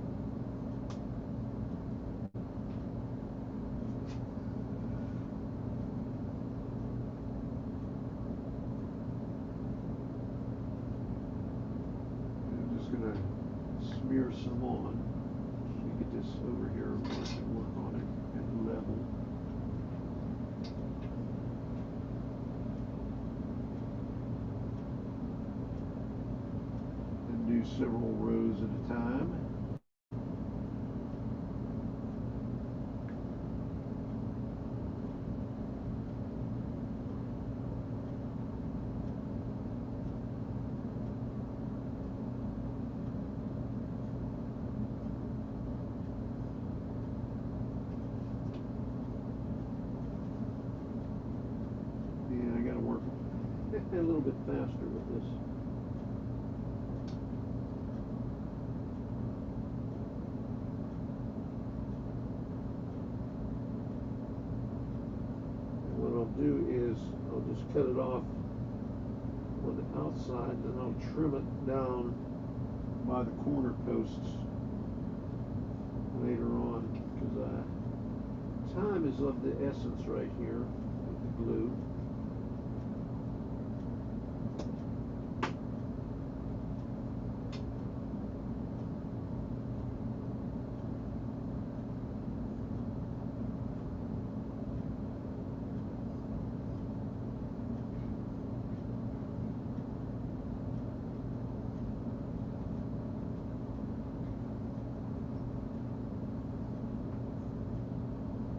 Smear some on. Let me get this over here where I can work on it at level. And do several rows at a time. A little bit faster with this. And what I'll do is is I'll just cut it off on the outside, then I'll trim it down by the corner posts later on, because time is of the essence right here with the glue.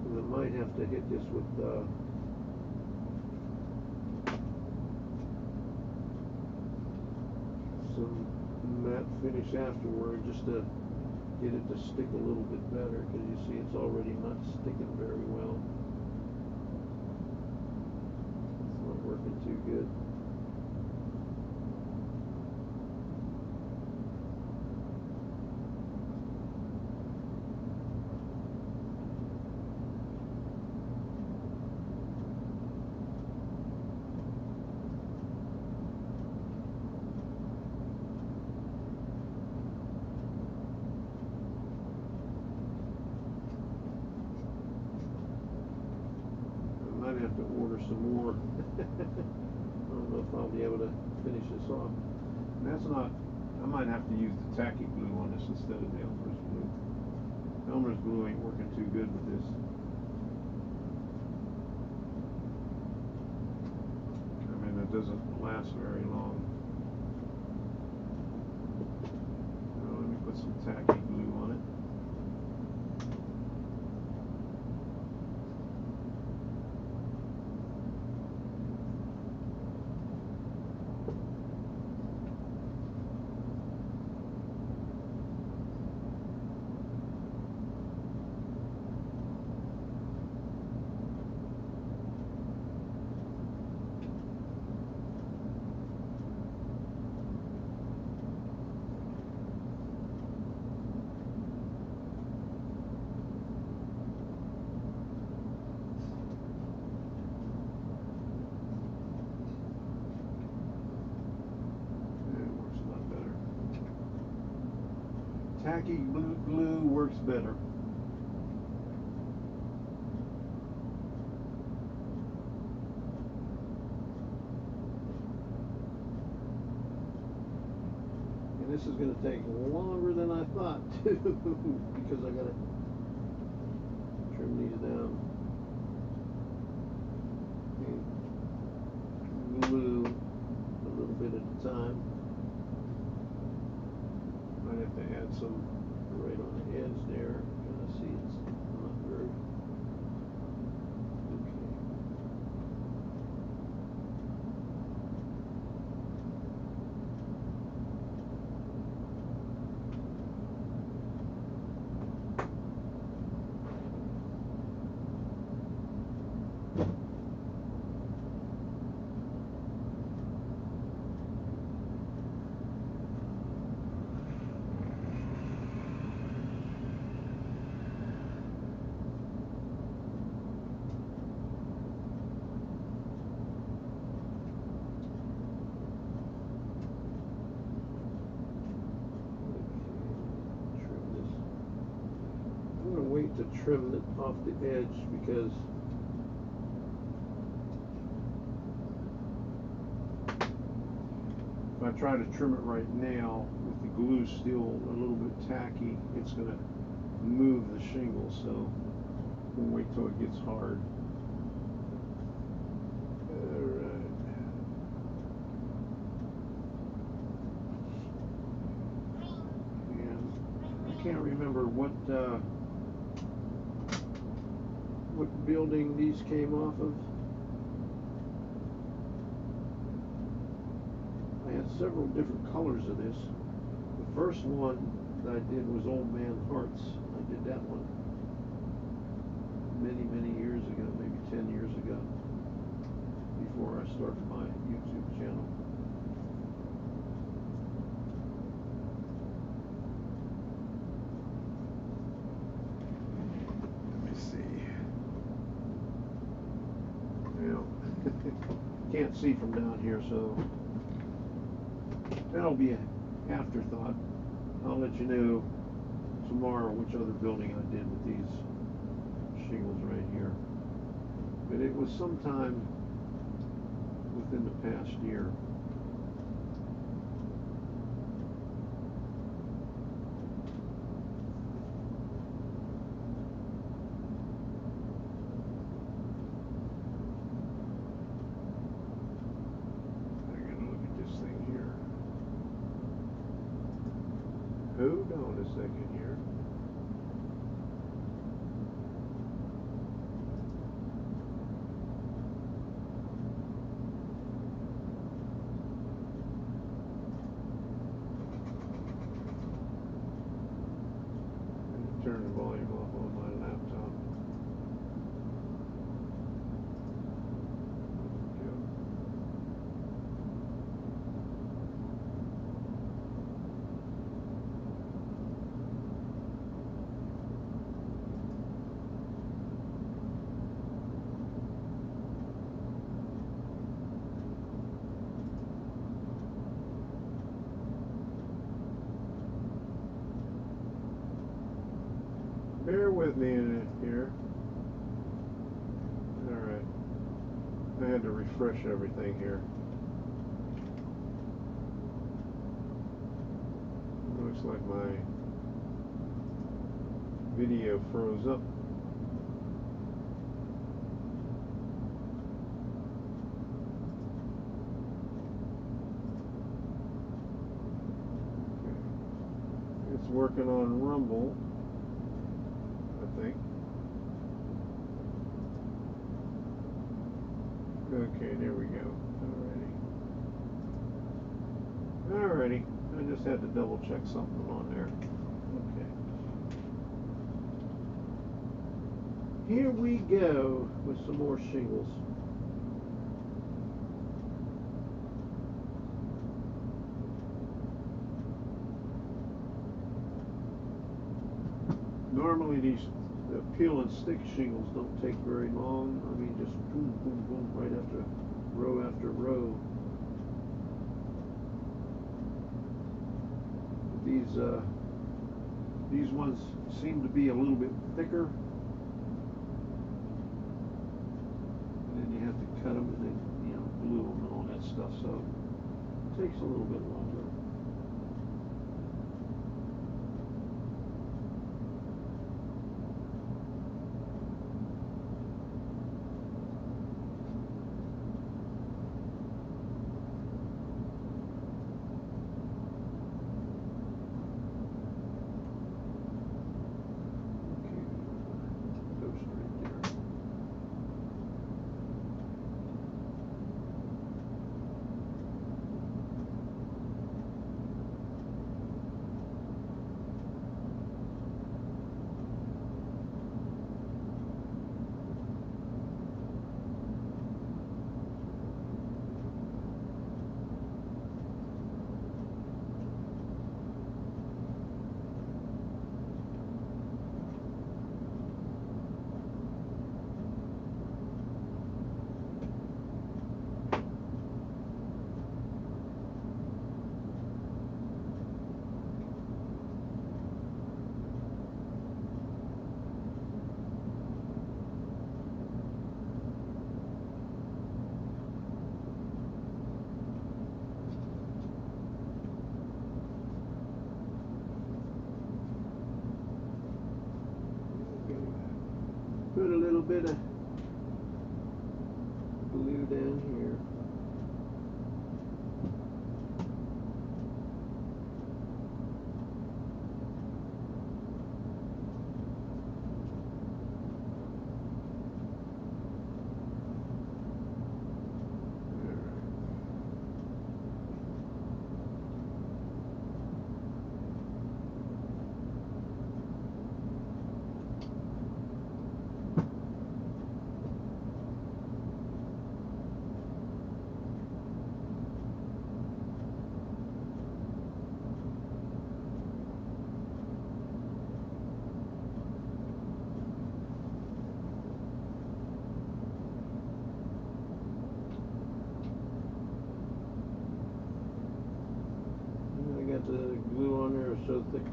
I might have to hit this with some matte finish afterward, just to get it to stick a little bit better, because you see it's already not sticking very well. It's not working too good. I might have to order some more. I don't know if I'll be able to finish this off. And that's not, I might have to use the tacky glue on this instead of the Elmer's glue. Elmer's glue ain't working too good with this. I mean, it doesn't last very long. Now, let me put some tacky glue on it. Tacky glue works better. And this is going to take longer than I thought too, because I got to trim these down and glue a little bit at a time. Might have to add some right on the edge there. Kind of see it's not very okay. To trim it off the edge, because if I try to trim it right now with the glue still a little bit tacky, it's going to move the shingles, so we'll wait till it gets hard. Alright. And I can't remember what building these came off of. I had several different colors of this. The first one that I did was Old Man Hearts. I did that one many years ago, maybe 10 years ago, before I started my YouTube channel. Let me see. Well, can't see from down here, so that'll be an afterthought. I'll let you know tomorrow which other building I did with these shingles right here. But it was sometime within the past year. Hold on a second here. Turn the volume off on my laptop. Bear with me in here. Alright. I had to refresh everything here. Looks like my video froze up. Okay. It's working on Rumble, I think. Okay, there we go. Alrighty. I just had to double check something on there. Okay. Here we go with some more shingles. Normally these peel and stick shingles don't take very long. I mean, just boom, boom, boom, right after row. These ones seem to be a little bit thicker, and then you have to cut them and then glue them and all that stuff. So it takes a little bit longer. Put a little bit of glue down here.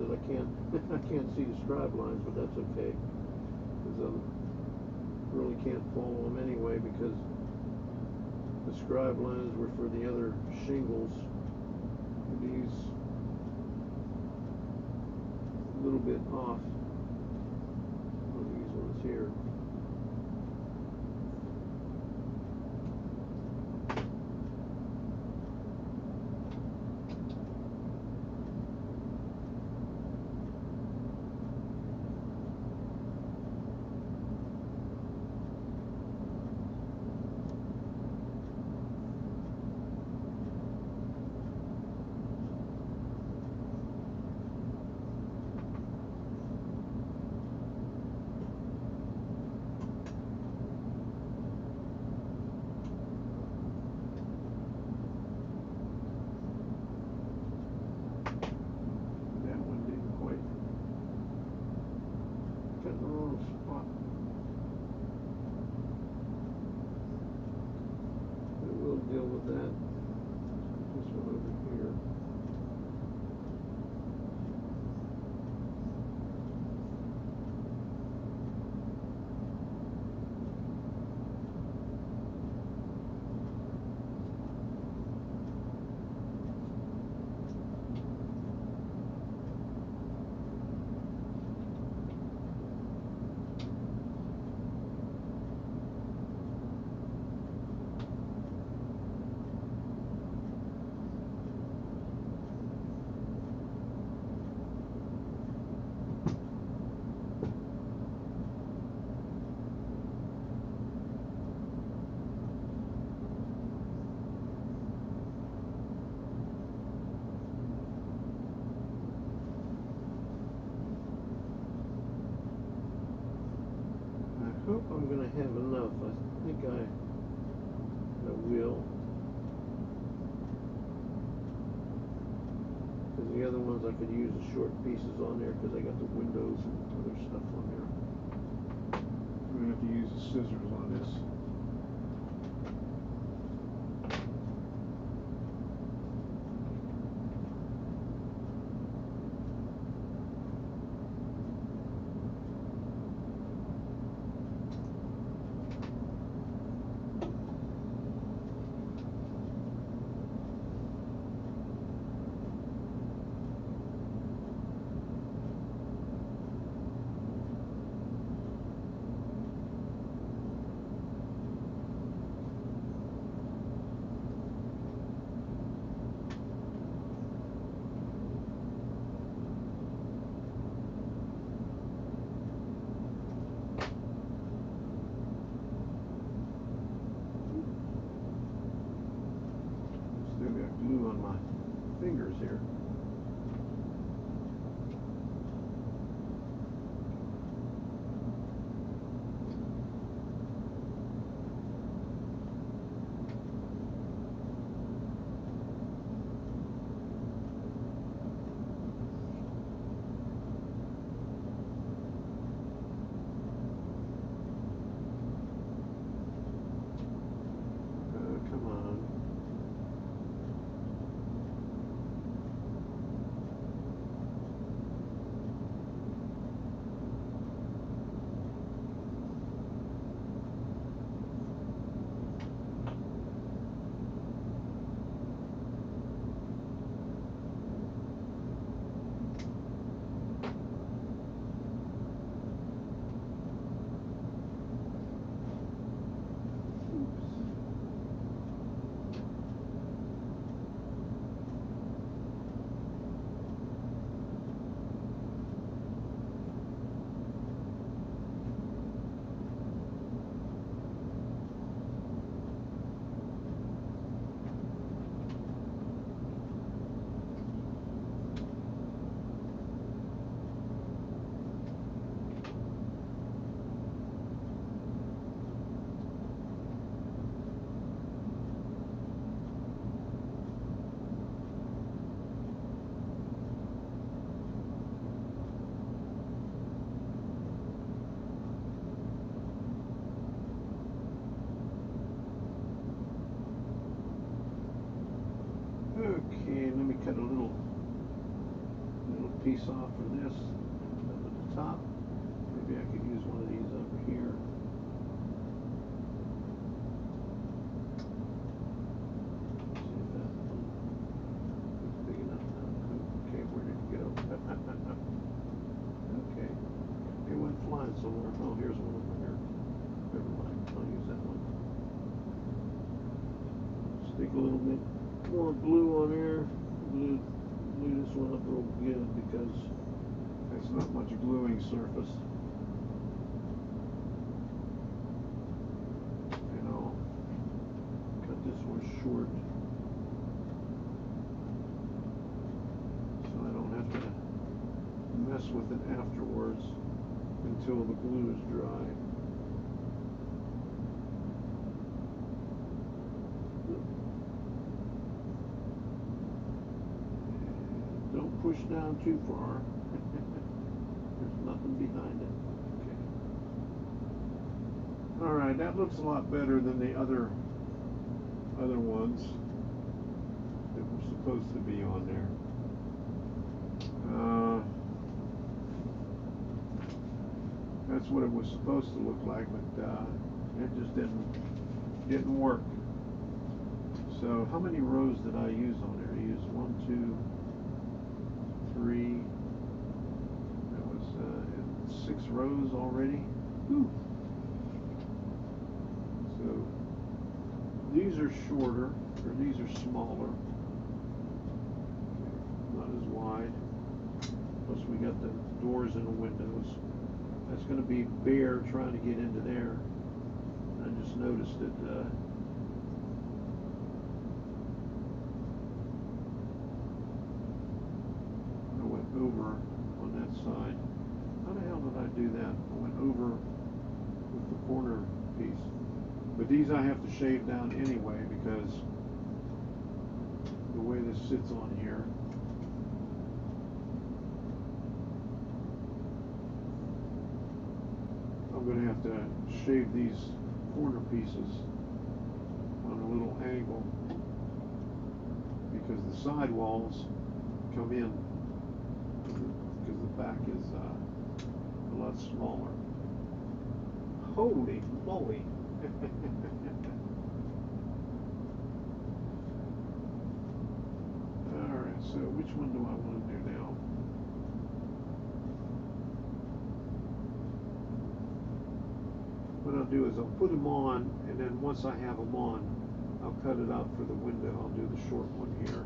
that I can't I can't see the scribe lines, but that's okay, because I really can't follow them anyway, because the scribe lines were for the other shingles. These a little bit off on these ones here. Deal with that. This one over here. I hope I'm going to have enough. I think I will. Because the other ones I could use the short pieces on there, because I got the windows and other stuff on there. I'm going to have to use the scissors on this. Still got glue on my fingers here. Come on. piece off for this up at the top. Maybe I could use one of these over here. See if that one is big enough now. Okay, where did it go? Okay, it went flying somewhere. Oh, here's one over here. Never mind, I'll use that one. Stick a little bit more glue on there. Glue this one up real good because there's not much gluing surface. And I'll cut this one short so I don't have to mess with it afterwards until the glue is dry. Push down too far. There's nothing behind it. Okay. All right, that looks a lot better than the other ones that were supposed to be on there. That's what it was supposed to look like, but it just didn't work. So how many rows did I use on there? I used 1, 2, 3. That was 6 rows already. Whew. So these are shorter, or these are smaller. Not as wide. Plus we got the doors and the windows. That's going to be bare trying to get into there. I just noticed that I went over on that side. How the hell did I do that? I went over with the corner piece. But these I have to shave down anyway because the way this sits on here. I'm going to have to shave these corner pieces on a little angle because the side walls come in because the back is a lot smaller. Holy moly! Alright, so which one do I want to do now? What I'll do is I'll put them on, and then once I have them on, I'll cut it out for the window. I'll do the short one here.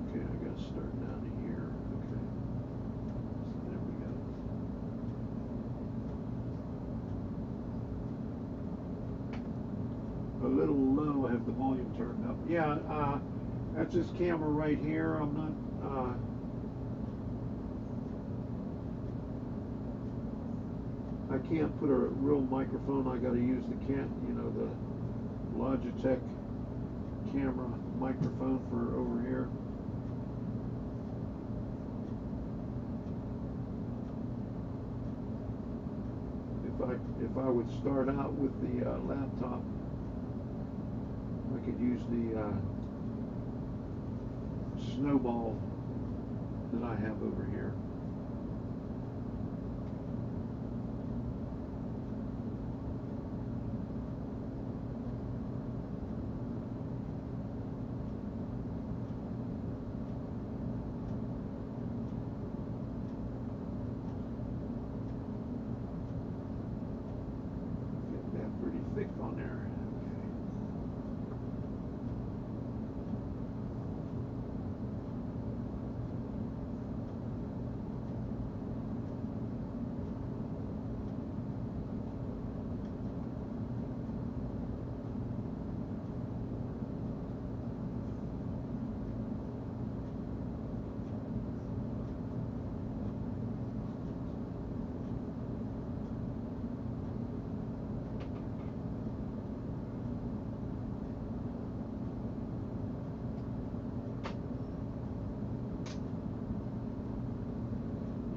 Okay, I gotta start down here. Okay, so there we go. A little low, I have the volume turned up. Yeah, that's this camera right here. I'm not, I can't put a real microphone. I got to use the the Logitech camera microphone for over here. If I would start out with the laptop, I could use the snowball that I have over here. Get that pretty thick on there.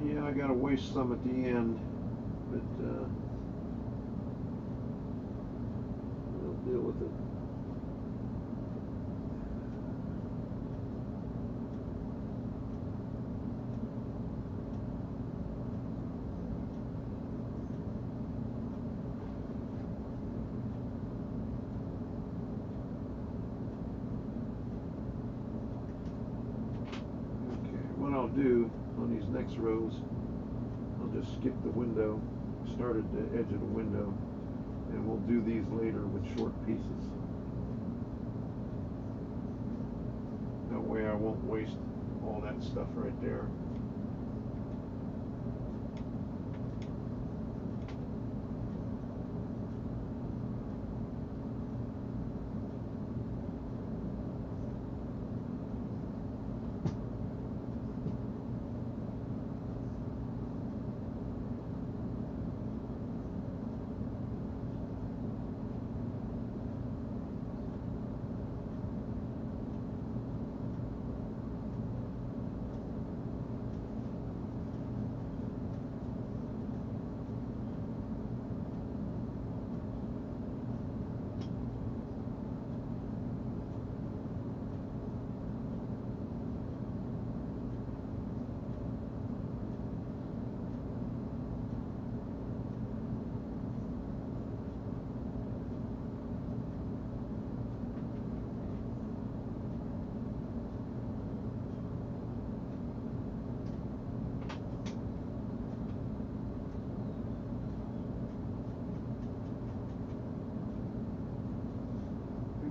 Yeah, I gotta waste some at the end. but we'll deal with it. What I'll do on these next rows, I'll just skip the window, start at the edge of the window, and we'll do these later with short pieces. That way I won't waste all that stuff right there.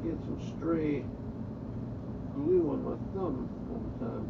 Get some stray glue on my thumb all the time.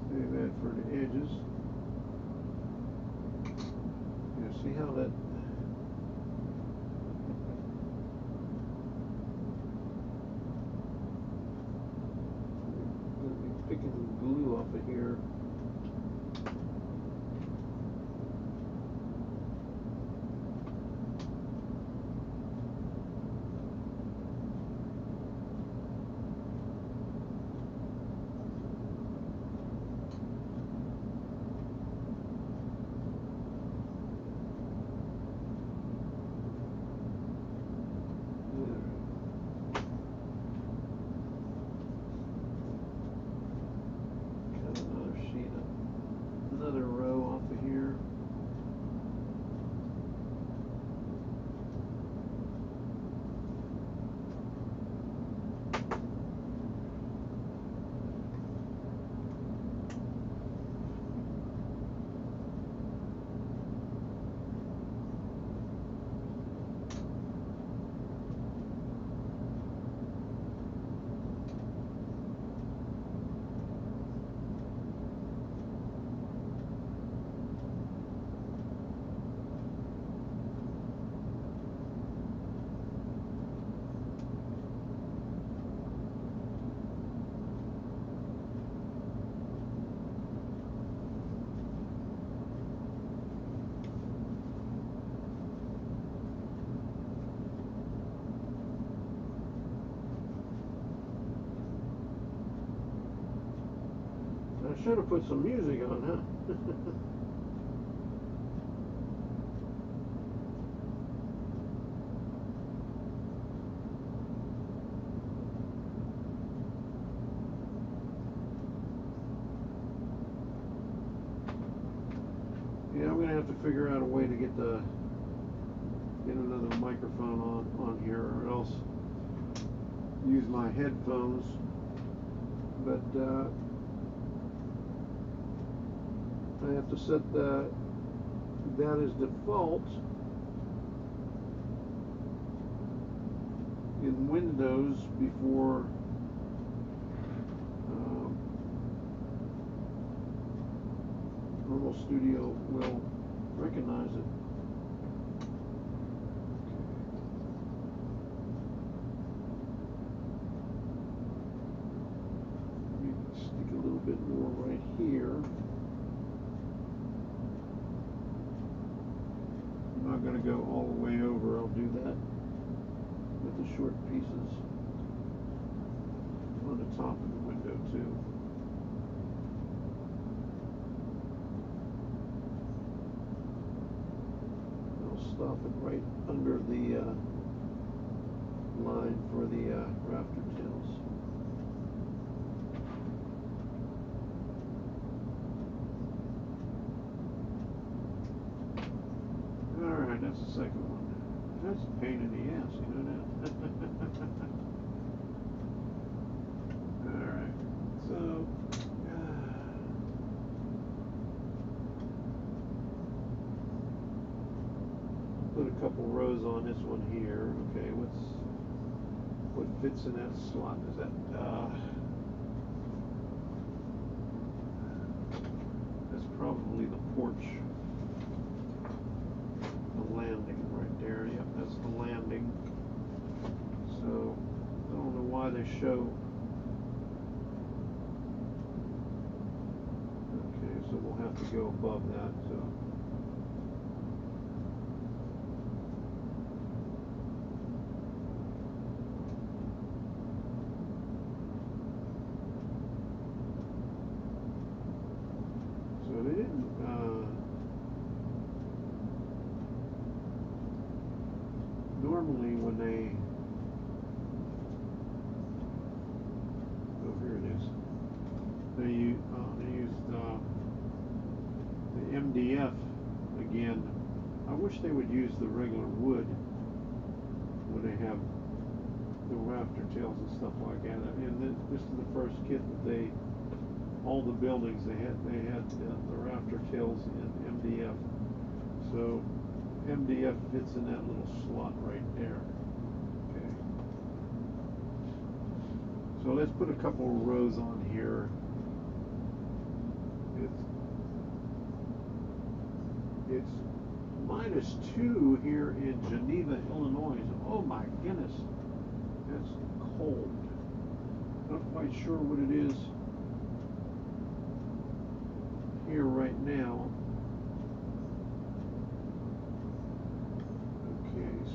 Save that for the edges. You see how that I'm going to be picking glue off of here. Another row off of here. I should have put some music on, huh? Yeah, I'm going to have to figure out a way to get another microphone on here, or else use my headphones. But I have to set that as default in Windows before Normal Studio will recognize it. Stick a little bit more right here. I'm not going to go all the way over. I'll do that with the short pieces on the top of the window too. I'll stop it right under the line for the rafter tails. Alright, that's the second one. That's a pain in the ass, you know that? Alright, so put a couple rows on this one here. Okay, what fits in that slot? Is that that's probably the porch. The landing right there. Yep, that's the landing. So I don't know why they show. Okay, so we'll have to go above that. So they didn't. Normally when they, oh here it is, they used the MDF again. I wish they would use the regular wood when they have the rafter tails and stuff like that. And this is the first kit that all the buildings they had the rafter tails in MDF. So MDF fits in that little slot right there. Okay. So let's put a couple of rows on here. It's -2 here in Geneva, Illinois. Oh my goodness, that's cold. Not quite sure what it is here right now.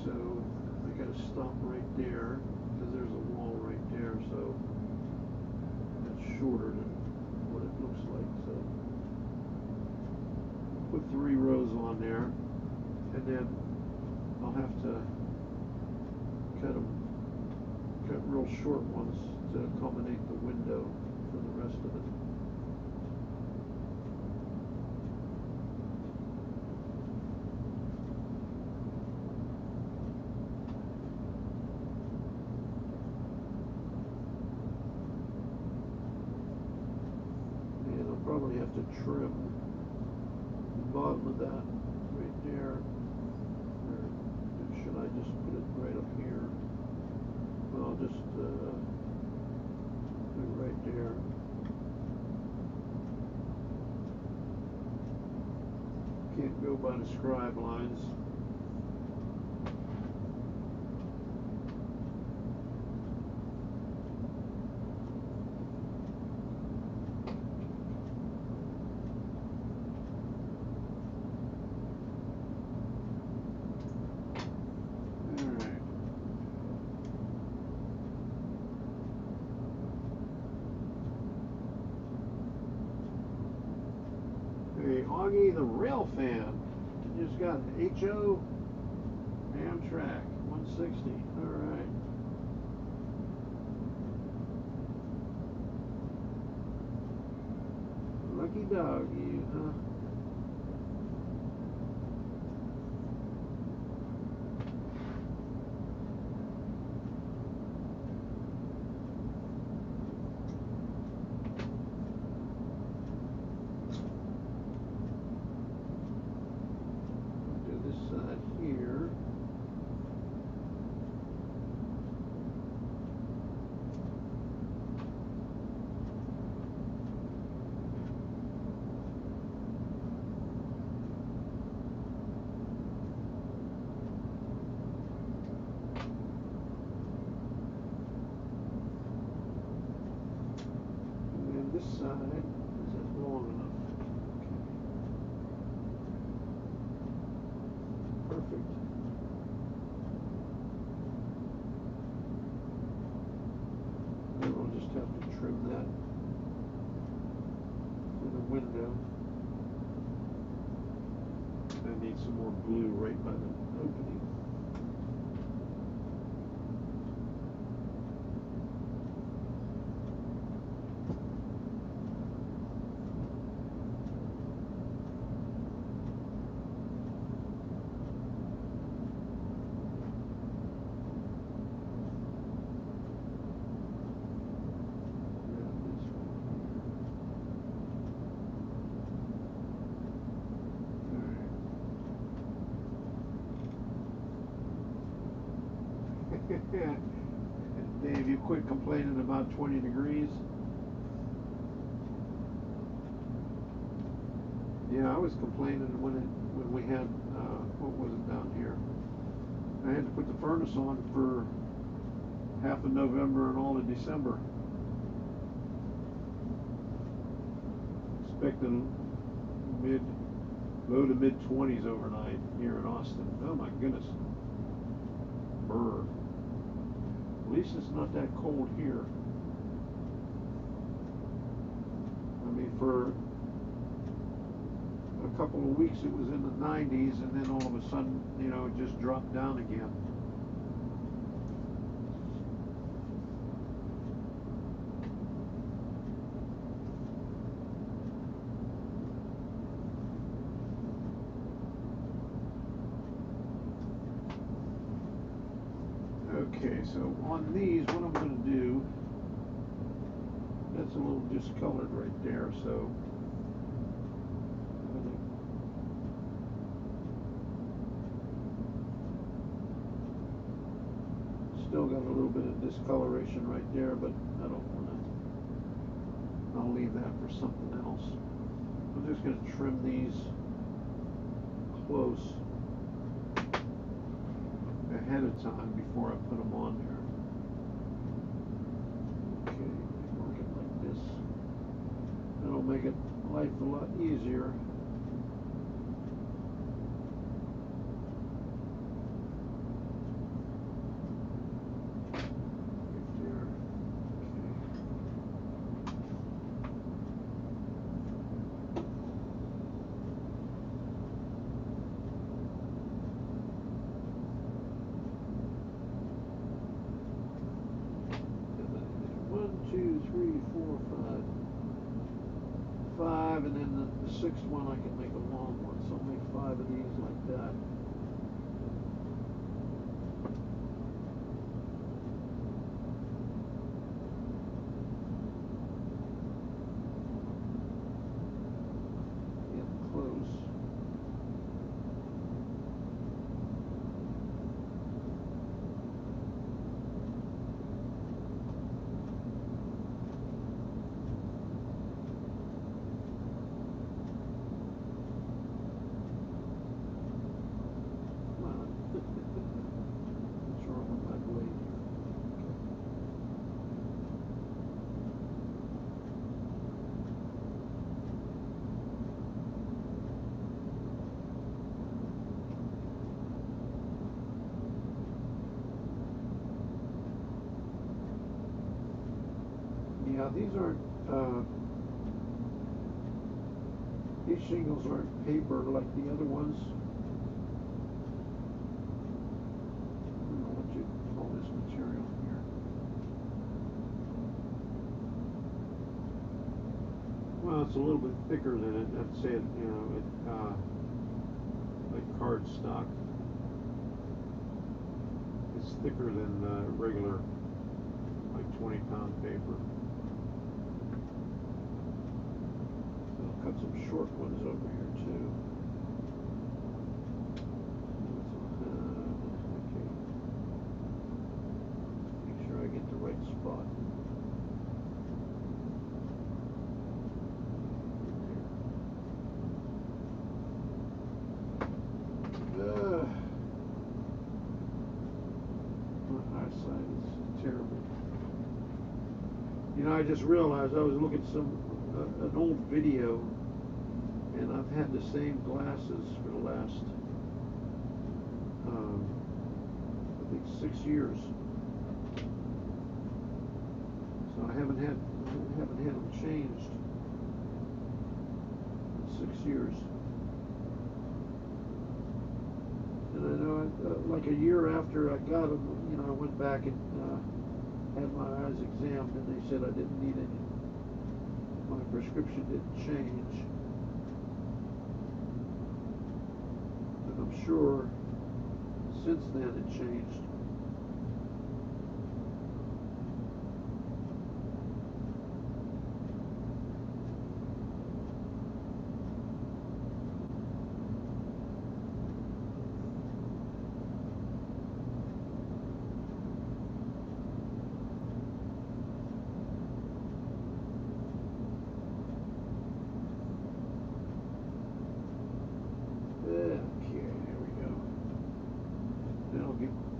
So I got to stop right there because there's a wall right there, so that's shorter than what it looks like. So put 3 rows on there, and then I'll have to cut real short ones to accommodate the window for the rest of it. Probably have to trim the bottom of that right there. Or should I just put it right up here? Well, I'll just put it right there. Can't go by the scribe lines. Augie the rail fan just got an HO Amtrak 160. Alright. Lucky dog, you, huh? trim that for the window. I need some more glue right by the opening. Dave, you quit complaining about 20 degrees. Yeah, I was complaining when we had what was it down here? I had to put the furnace on for half of November and all of December. Expecting low to mid 20s overnight here in Austin. Oh my goodness. Brr. At least it's not that cold here. I mean, for a couple of weeks it was in the 90s, and then all of a sudden, you know, it just dropped down again. Okay, so on these, what I'm going to do, that's a little discolored right there, so I'm going to, still got a little bit of discoloration right there, but I don't want to, I'll leave that for something else. I'm just going to trim these close ahead of time before I put them on there. Okay, work it like this. That'll make it life a lot easier. Right there. Five, and then the sixth one I can make a long one, so I'll make 5 of these like that. Get close. What's wrong with my blade here? Yeah, these aren't, these shingles aren't paper like the other ones. I don't know what you call this material here. Well, it's a little bit thicker than it. I'd say it, you know, like cardstock. It's thicker than regular, like 20-pound paper. So I'll cut some short ones over here too. Okay. Make sure I get the right spot. My eyesight is terrible. You know, I just realized I was looking at an old video, and I've had the same glasses for the last, I think 6 years. So I haven't had them changed in 6 years. And I know, like a year after I got them, you know, I went back and had my eyes examined, and they said I didn't need any. My prescription didn't change. And I'm sure since then it changed.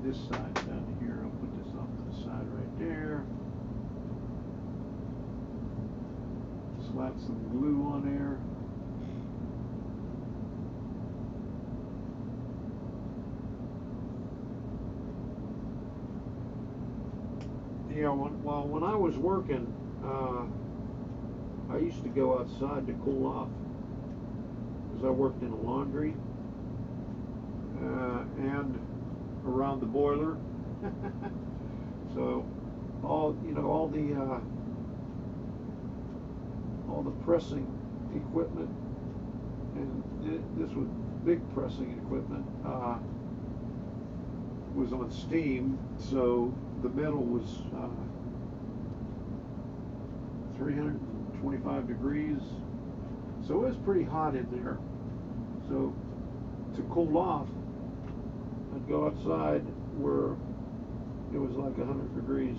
This side down here, I'll put this off to the side right there. Slap some glue on there. Yeah, when I was working, I used to go outside to cool off because I worked in a laundry and around the boiler. So all the pressing equipment, and this was big pressing equipment, was on steam, so the metal was 325 degrees, so it was pretty hot in there. So to cool off, I'd go outside where it was like 100 degrees.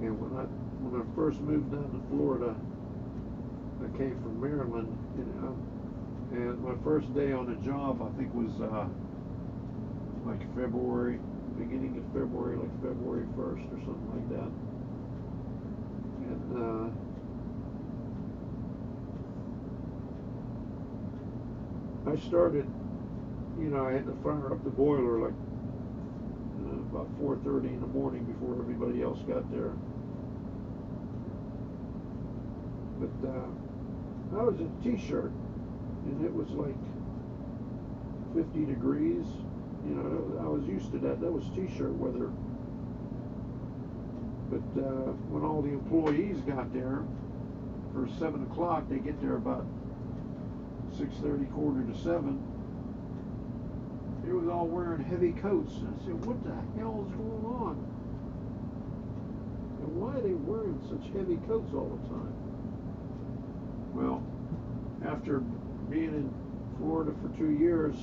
And when I first moved down to Florida, I came from Maryland, you know, and my first day on the job, I think, was like February, beginning of February, like February 1st or something like that. And I started, you know, I had to fire up the boiler like about 4:30 in the morning before everybody else got there. But I was in a t-shirt, and it was like 50 degrees. You know, I was used to that. That was t-shirt weather. But when all the employees got there for 7 o'clock, they get there about 6:30, quarter to 7. They was all wearing heavy coats. And I said, what the hell is going on? And why are they wearing such heavy coats all the time? Well, after being in Florida for 2 years,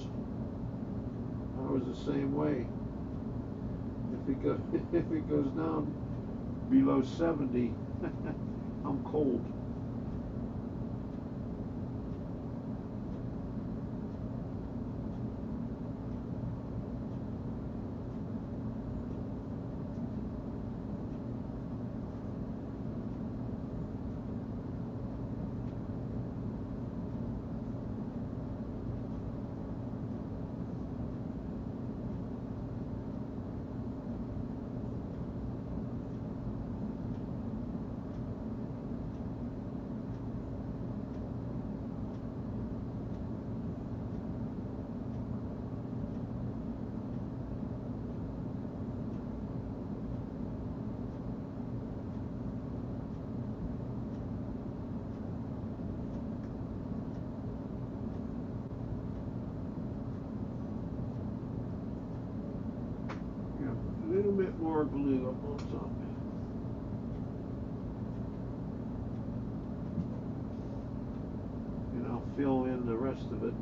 I was the same way. If it goes down below 70, I'm cold. A little bit more glue up on top. And I'll fill in the rest of it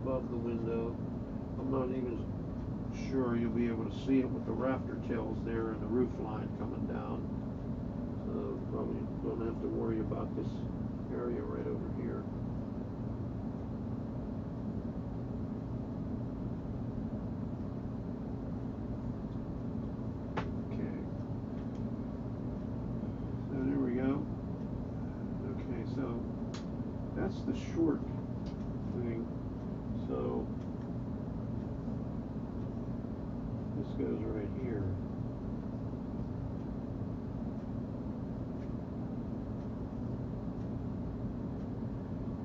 above the window. I'm not even sure you'll be able to see it with the rafter tails there and the roof line coming down. Probably don't have to worry about this area right over here. Okay. So there we go. Okay, so that's the short thing. So this goes right here.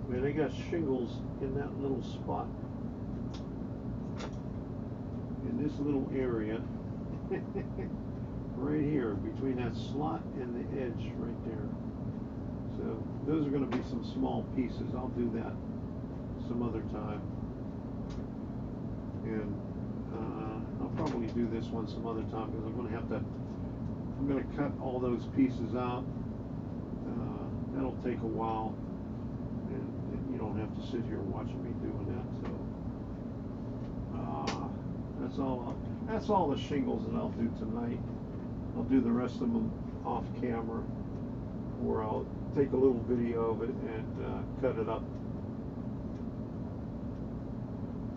Man, they got shingles in that little spot, in this little area, right here, between that slot and the edge right there. So those are going to be some small pieces. I'll do that some other time. And I'll probably do this one some other time because I'm going to cut all those pieces out. That'll take a while. And you don't have to sit here watching me doing that. So that's all the shingles that I'll do tonight. I'll do the rest of them off camera, or I'll take a little video of it and cut it up.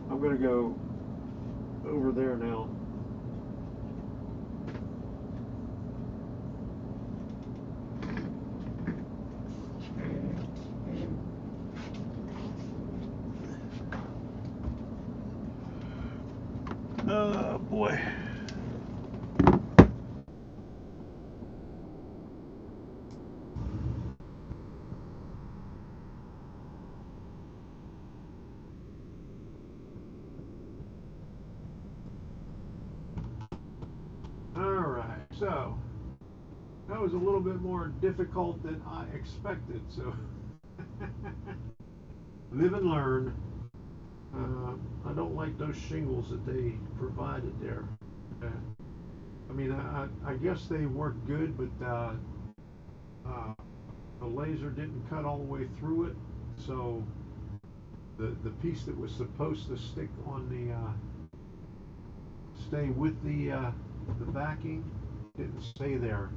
I'm going to go over there now. Oh boy. Alright, so that was a little bit more difficult than I expected, so live and learn. I don't like those shingles that they provided there. I mean, I guess they work good, but the laser didn't cut all the way through it, so the piece that was supposed to stick on the stay with the backing didn't stay there,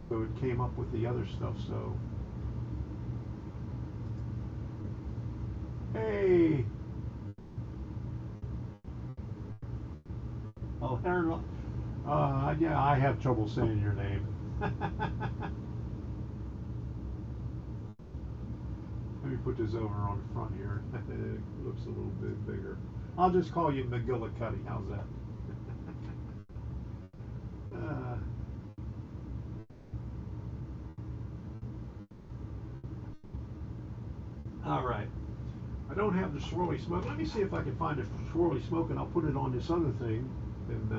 so it came up with the other stuff. So hey, oh, yeah, I have trouble saying your name. Let me put this over on the front here. It looks a little bit bigger. I'll just call you McGillicuddy. How's that? All right. I don't have the swirly smoke. Let me see if I can find a swirly smoke, and I'll put it on this other thing. And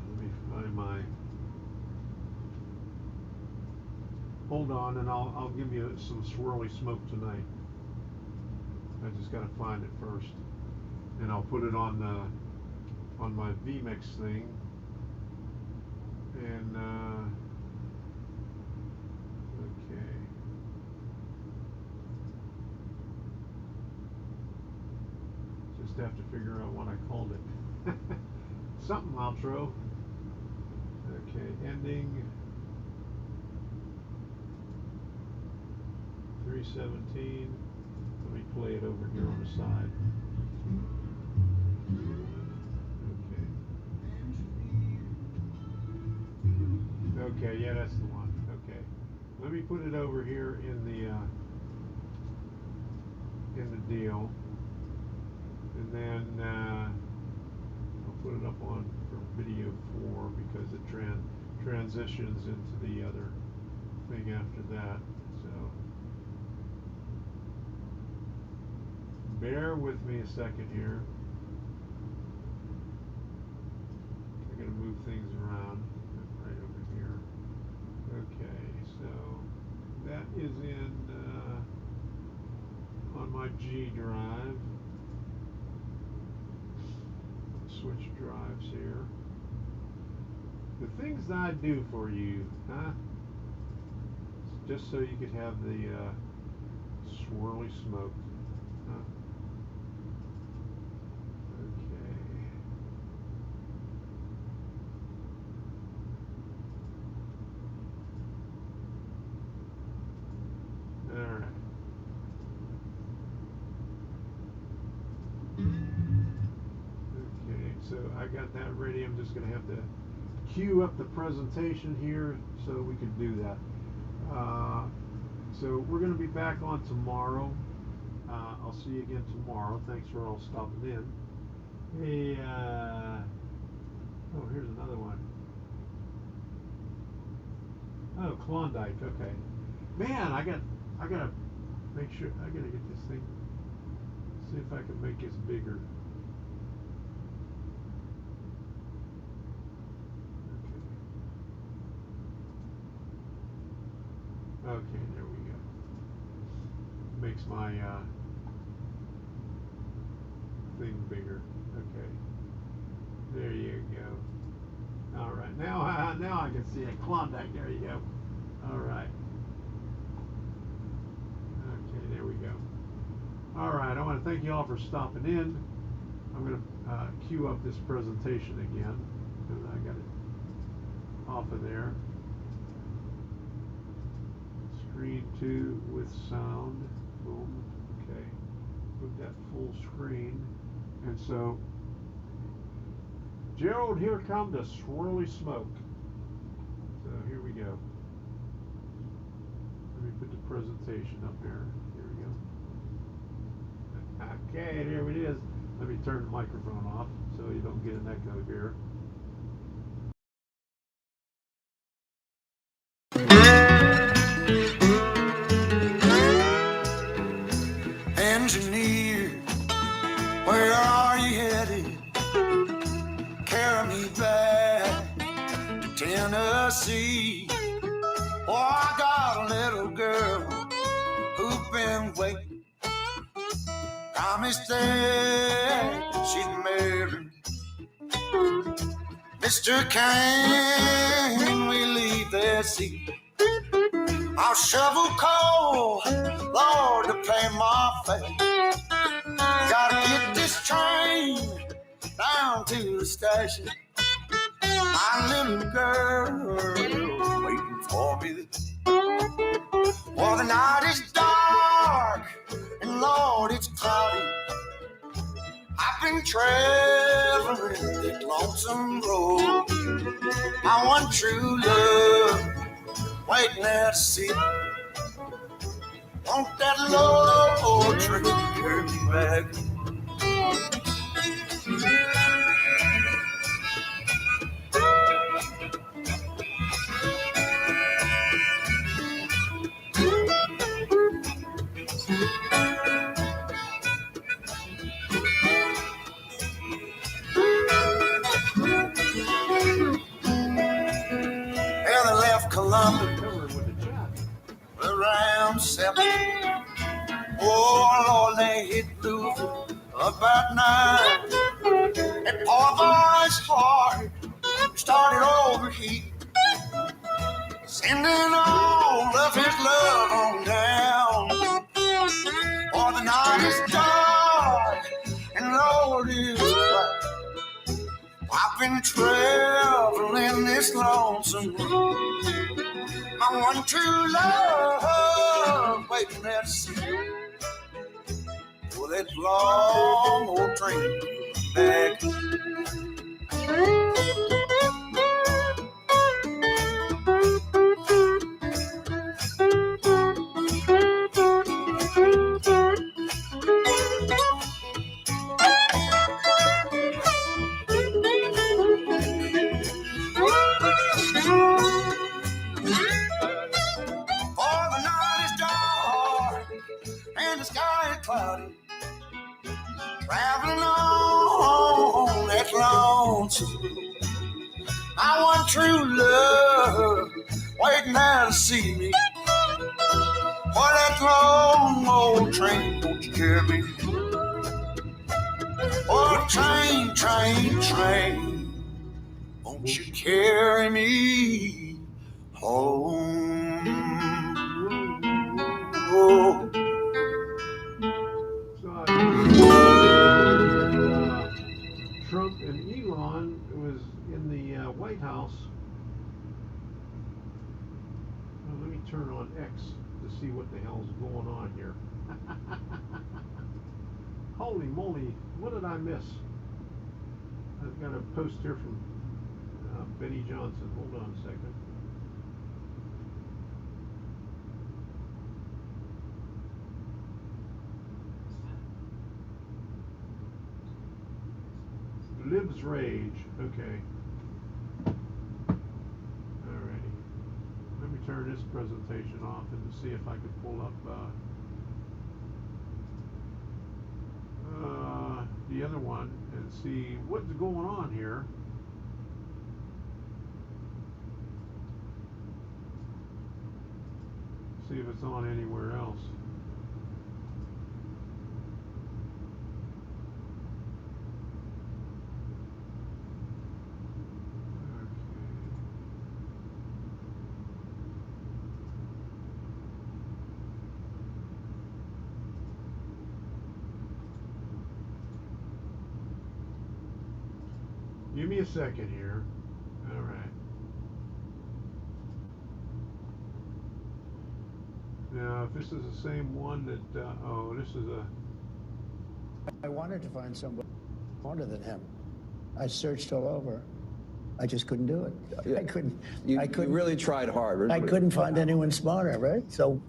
let me find my. Hold on, and I'll give you some swirly smoke tonight. I just got to find it first, and I'll put it on my VMix thing. And okay. Just have to figure out what I called it. Something outro. Okay, ending 317. Let me play it over here on the side. Okay. Okay, yeah, that's the one. Okay. Let me put it over here in the deal. And then I'll put it up on for video 4 because it transitions into the other thing after that. So bear with me a second here. I'm going to move things around right over here. Okay, so that is in on my G drive. Switch drives here. The things that I do for you, huh? Just so you could have the swirly smoke. Huh? I got that ready. I'm just going to have to queue up the presentation here so we can do that. So we're going to be back on tomorrow. I'll see you again tomorrow. Thanks for all stopping in. Hey, oh, here's another one. Oh, Klondike. Okay. Man, I gotta make sure. I gotta get this thing. See if I can make this bigger. Okay, there we go. Makes my thing bigger. Okay, there you go. All right, now I can see it. Klondike. There you go. All right. Okay, there we go. All right, I want to thank you all for stopping in. I'm going to queue up this presentation again because I got it off of there. Screen 2 with sound. Boom. Okay. Put that full screen. And so, Gerald, here come the swirly smoke. So here we go. Let me put the presentation up there. Here we go. Okay, there it is. Let me turn the microphone off so you don't get an echo here. Engineer, where are you headed? Carry me back to Tennessee. Oh, I got a little girl who's been waiting. Promised that she'd marry. Mister, can we leave that seat? I'll shovel coal, Lord, to pay my fare. Gotta get this train down to the station. My little girl waiting for me. Well, the night is dark and Lord, it's cloudy. I've been traveling that lonesome road. I want true love waiting there to see. Want that low train to carry me back. Yeah, they left Columbus around 7. Oh, Lord, they hit Louisville about 9. That poor boy's heart started overheating, sending all of his love on down. For the night is dark and Lord is bright. I've been traveling this lonesome road. My one true love waiting there to see. For that long old train back. Cloudy, traveling on that lonesome. I want true love waiting there to see me. For that long old train, won't you carry me? Oh, train, train, train, won't you carry me home? Oh. Trump and Elon was in the White House. Well, let me turn on X to see what the hell's going on here. Holy moly, what did I miss? got a post here from Benny Johnson. Hold on a second. Libs Rage. Okay. Alrighty. Let me turn this presentation off and see if I can pull up the other one and see what's going on here. See if it's on anywhere else. Give me a second here. All right. Now, if this is the same one that, oh, this is a... I wanted to find somebody smarter than him. I searched all over. I just couldn't do it. I couldn't. You really tried hard. I couldn't find anyone smarter, right? So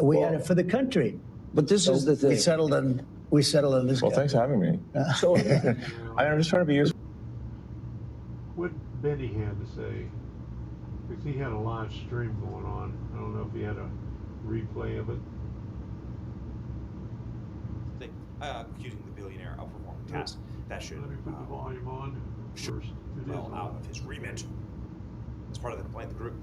we had it for the country. But this is the thing. We settled on this guy. Well, thanks for having me. So I'm just trying to be useful. What Benny had to say, because he had a live stream going on. I don't know if he had a replay of it. Accusing the billionaire of performing tasks that should Let me put the volume on first. It well is out on. of his remit. As part of the complaint, the group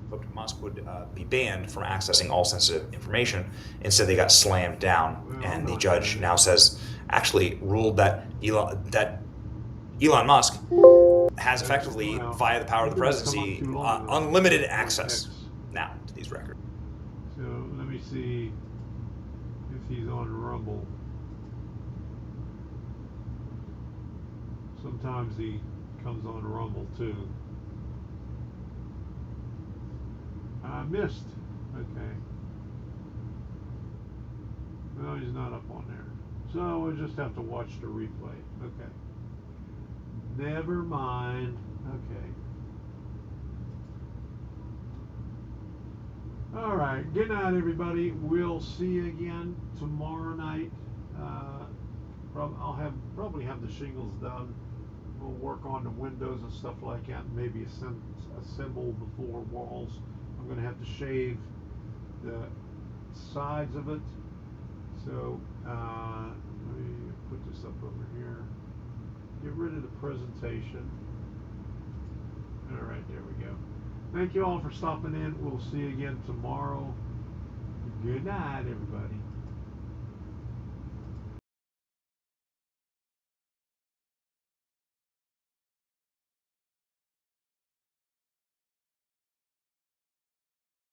hoped Musk would be banned from accessing all sensitive information. Instead, they got slammed down, and the judge now says, actually ruled that Elon Musk has effectively, via the power of the presidency, unlimited access now to these records. So let me see if he's on Rumble. Sometimes he comes on Rumble too. I missed. Okay. No, he's not up on there. So we'll just have to watch the replay. Okay. Never mind. Okay. All right. Good night, everybody. We'll see you again tomorrow night. I'll probably have the shingles done. We'll work on the windows and stuff like that, and maybe assemble the 4 walls. I'm going to have to shave the sides of it. So let me put this up over here. Get rid of the presentation. All right, there we go. Thank you all for stopping in. We'll see you again tomorrow. Good night, everybody.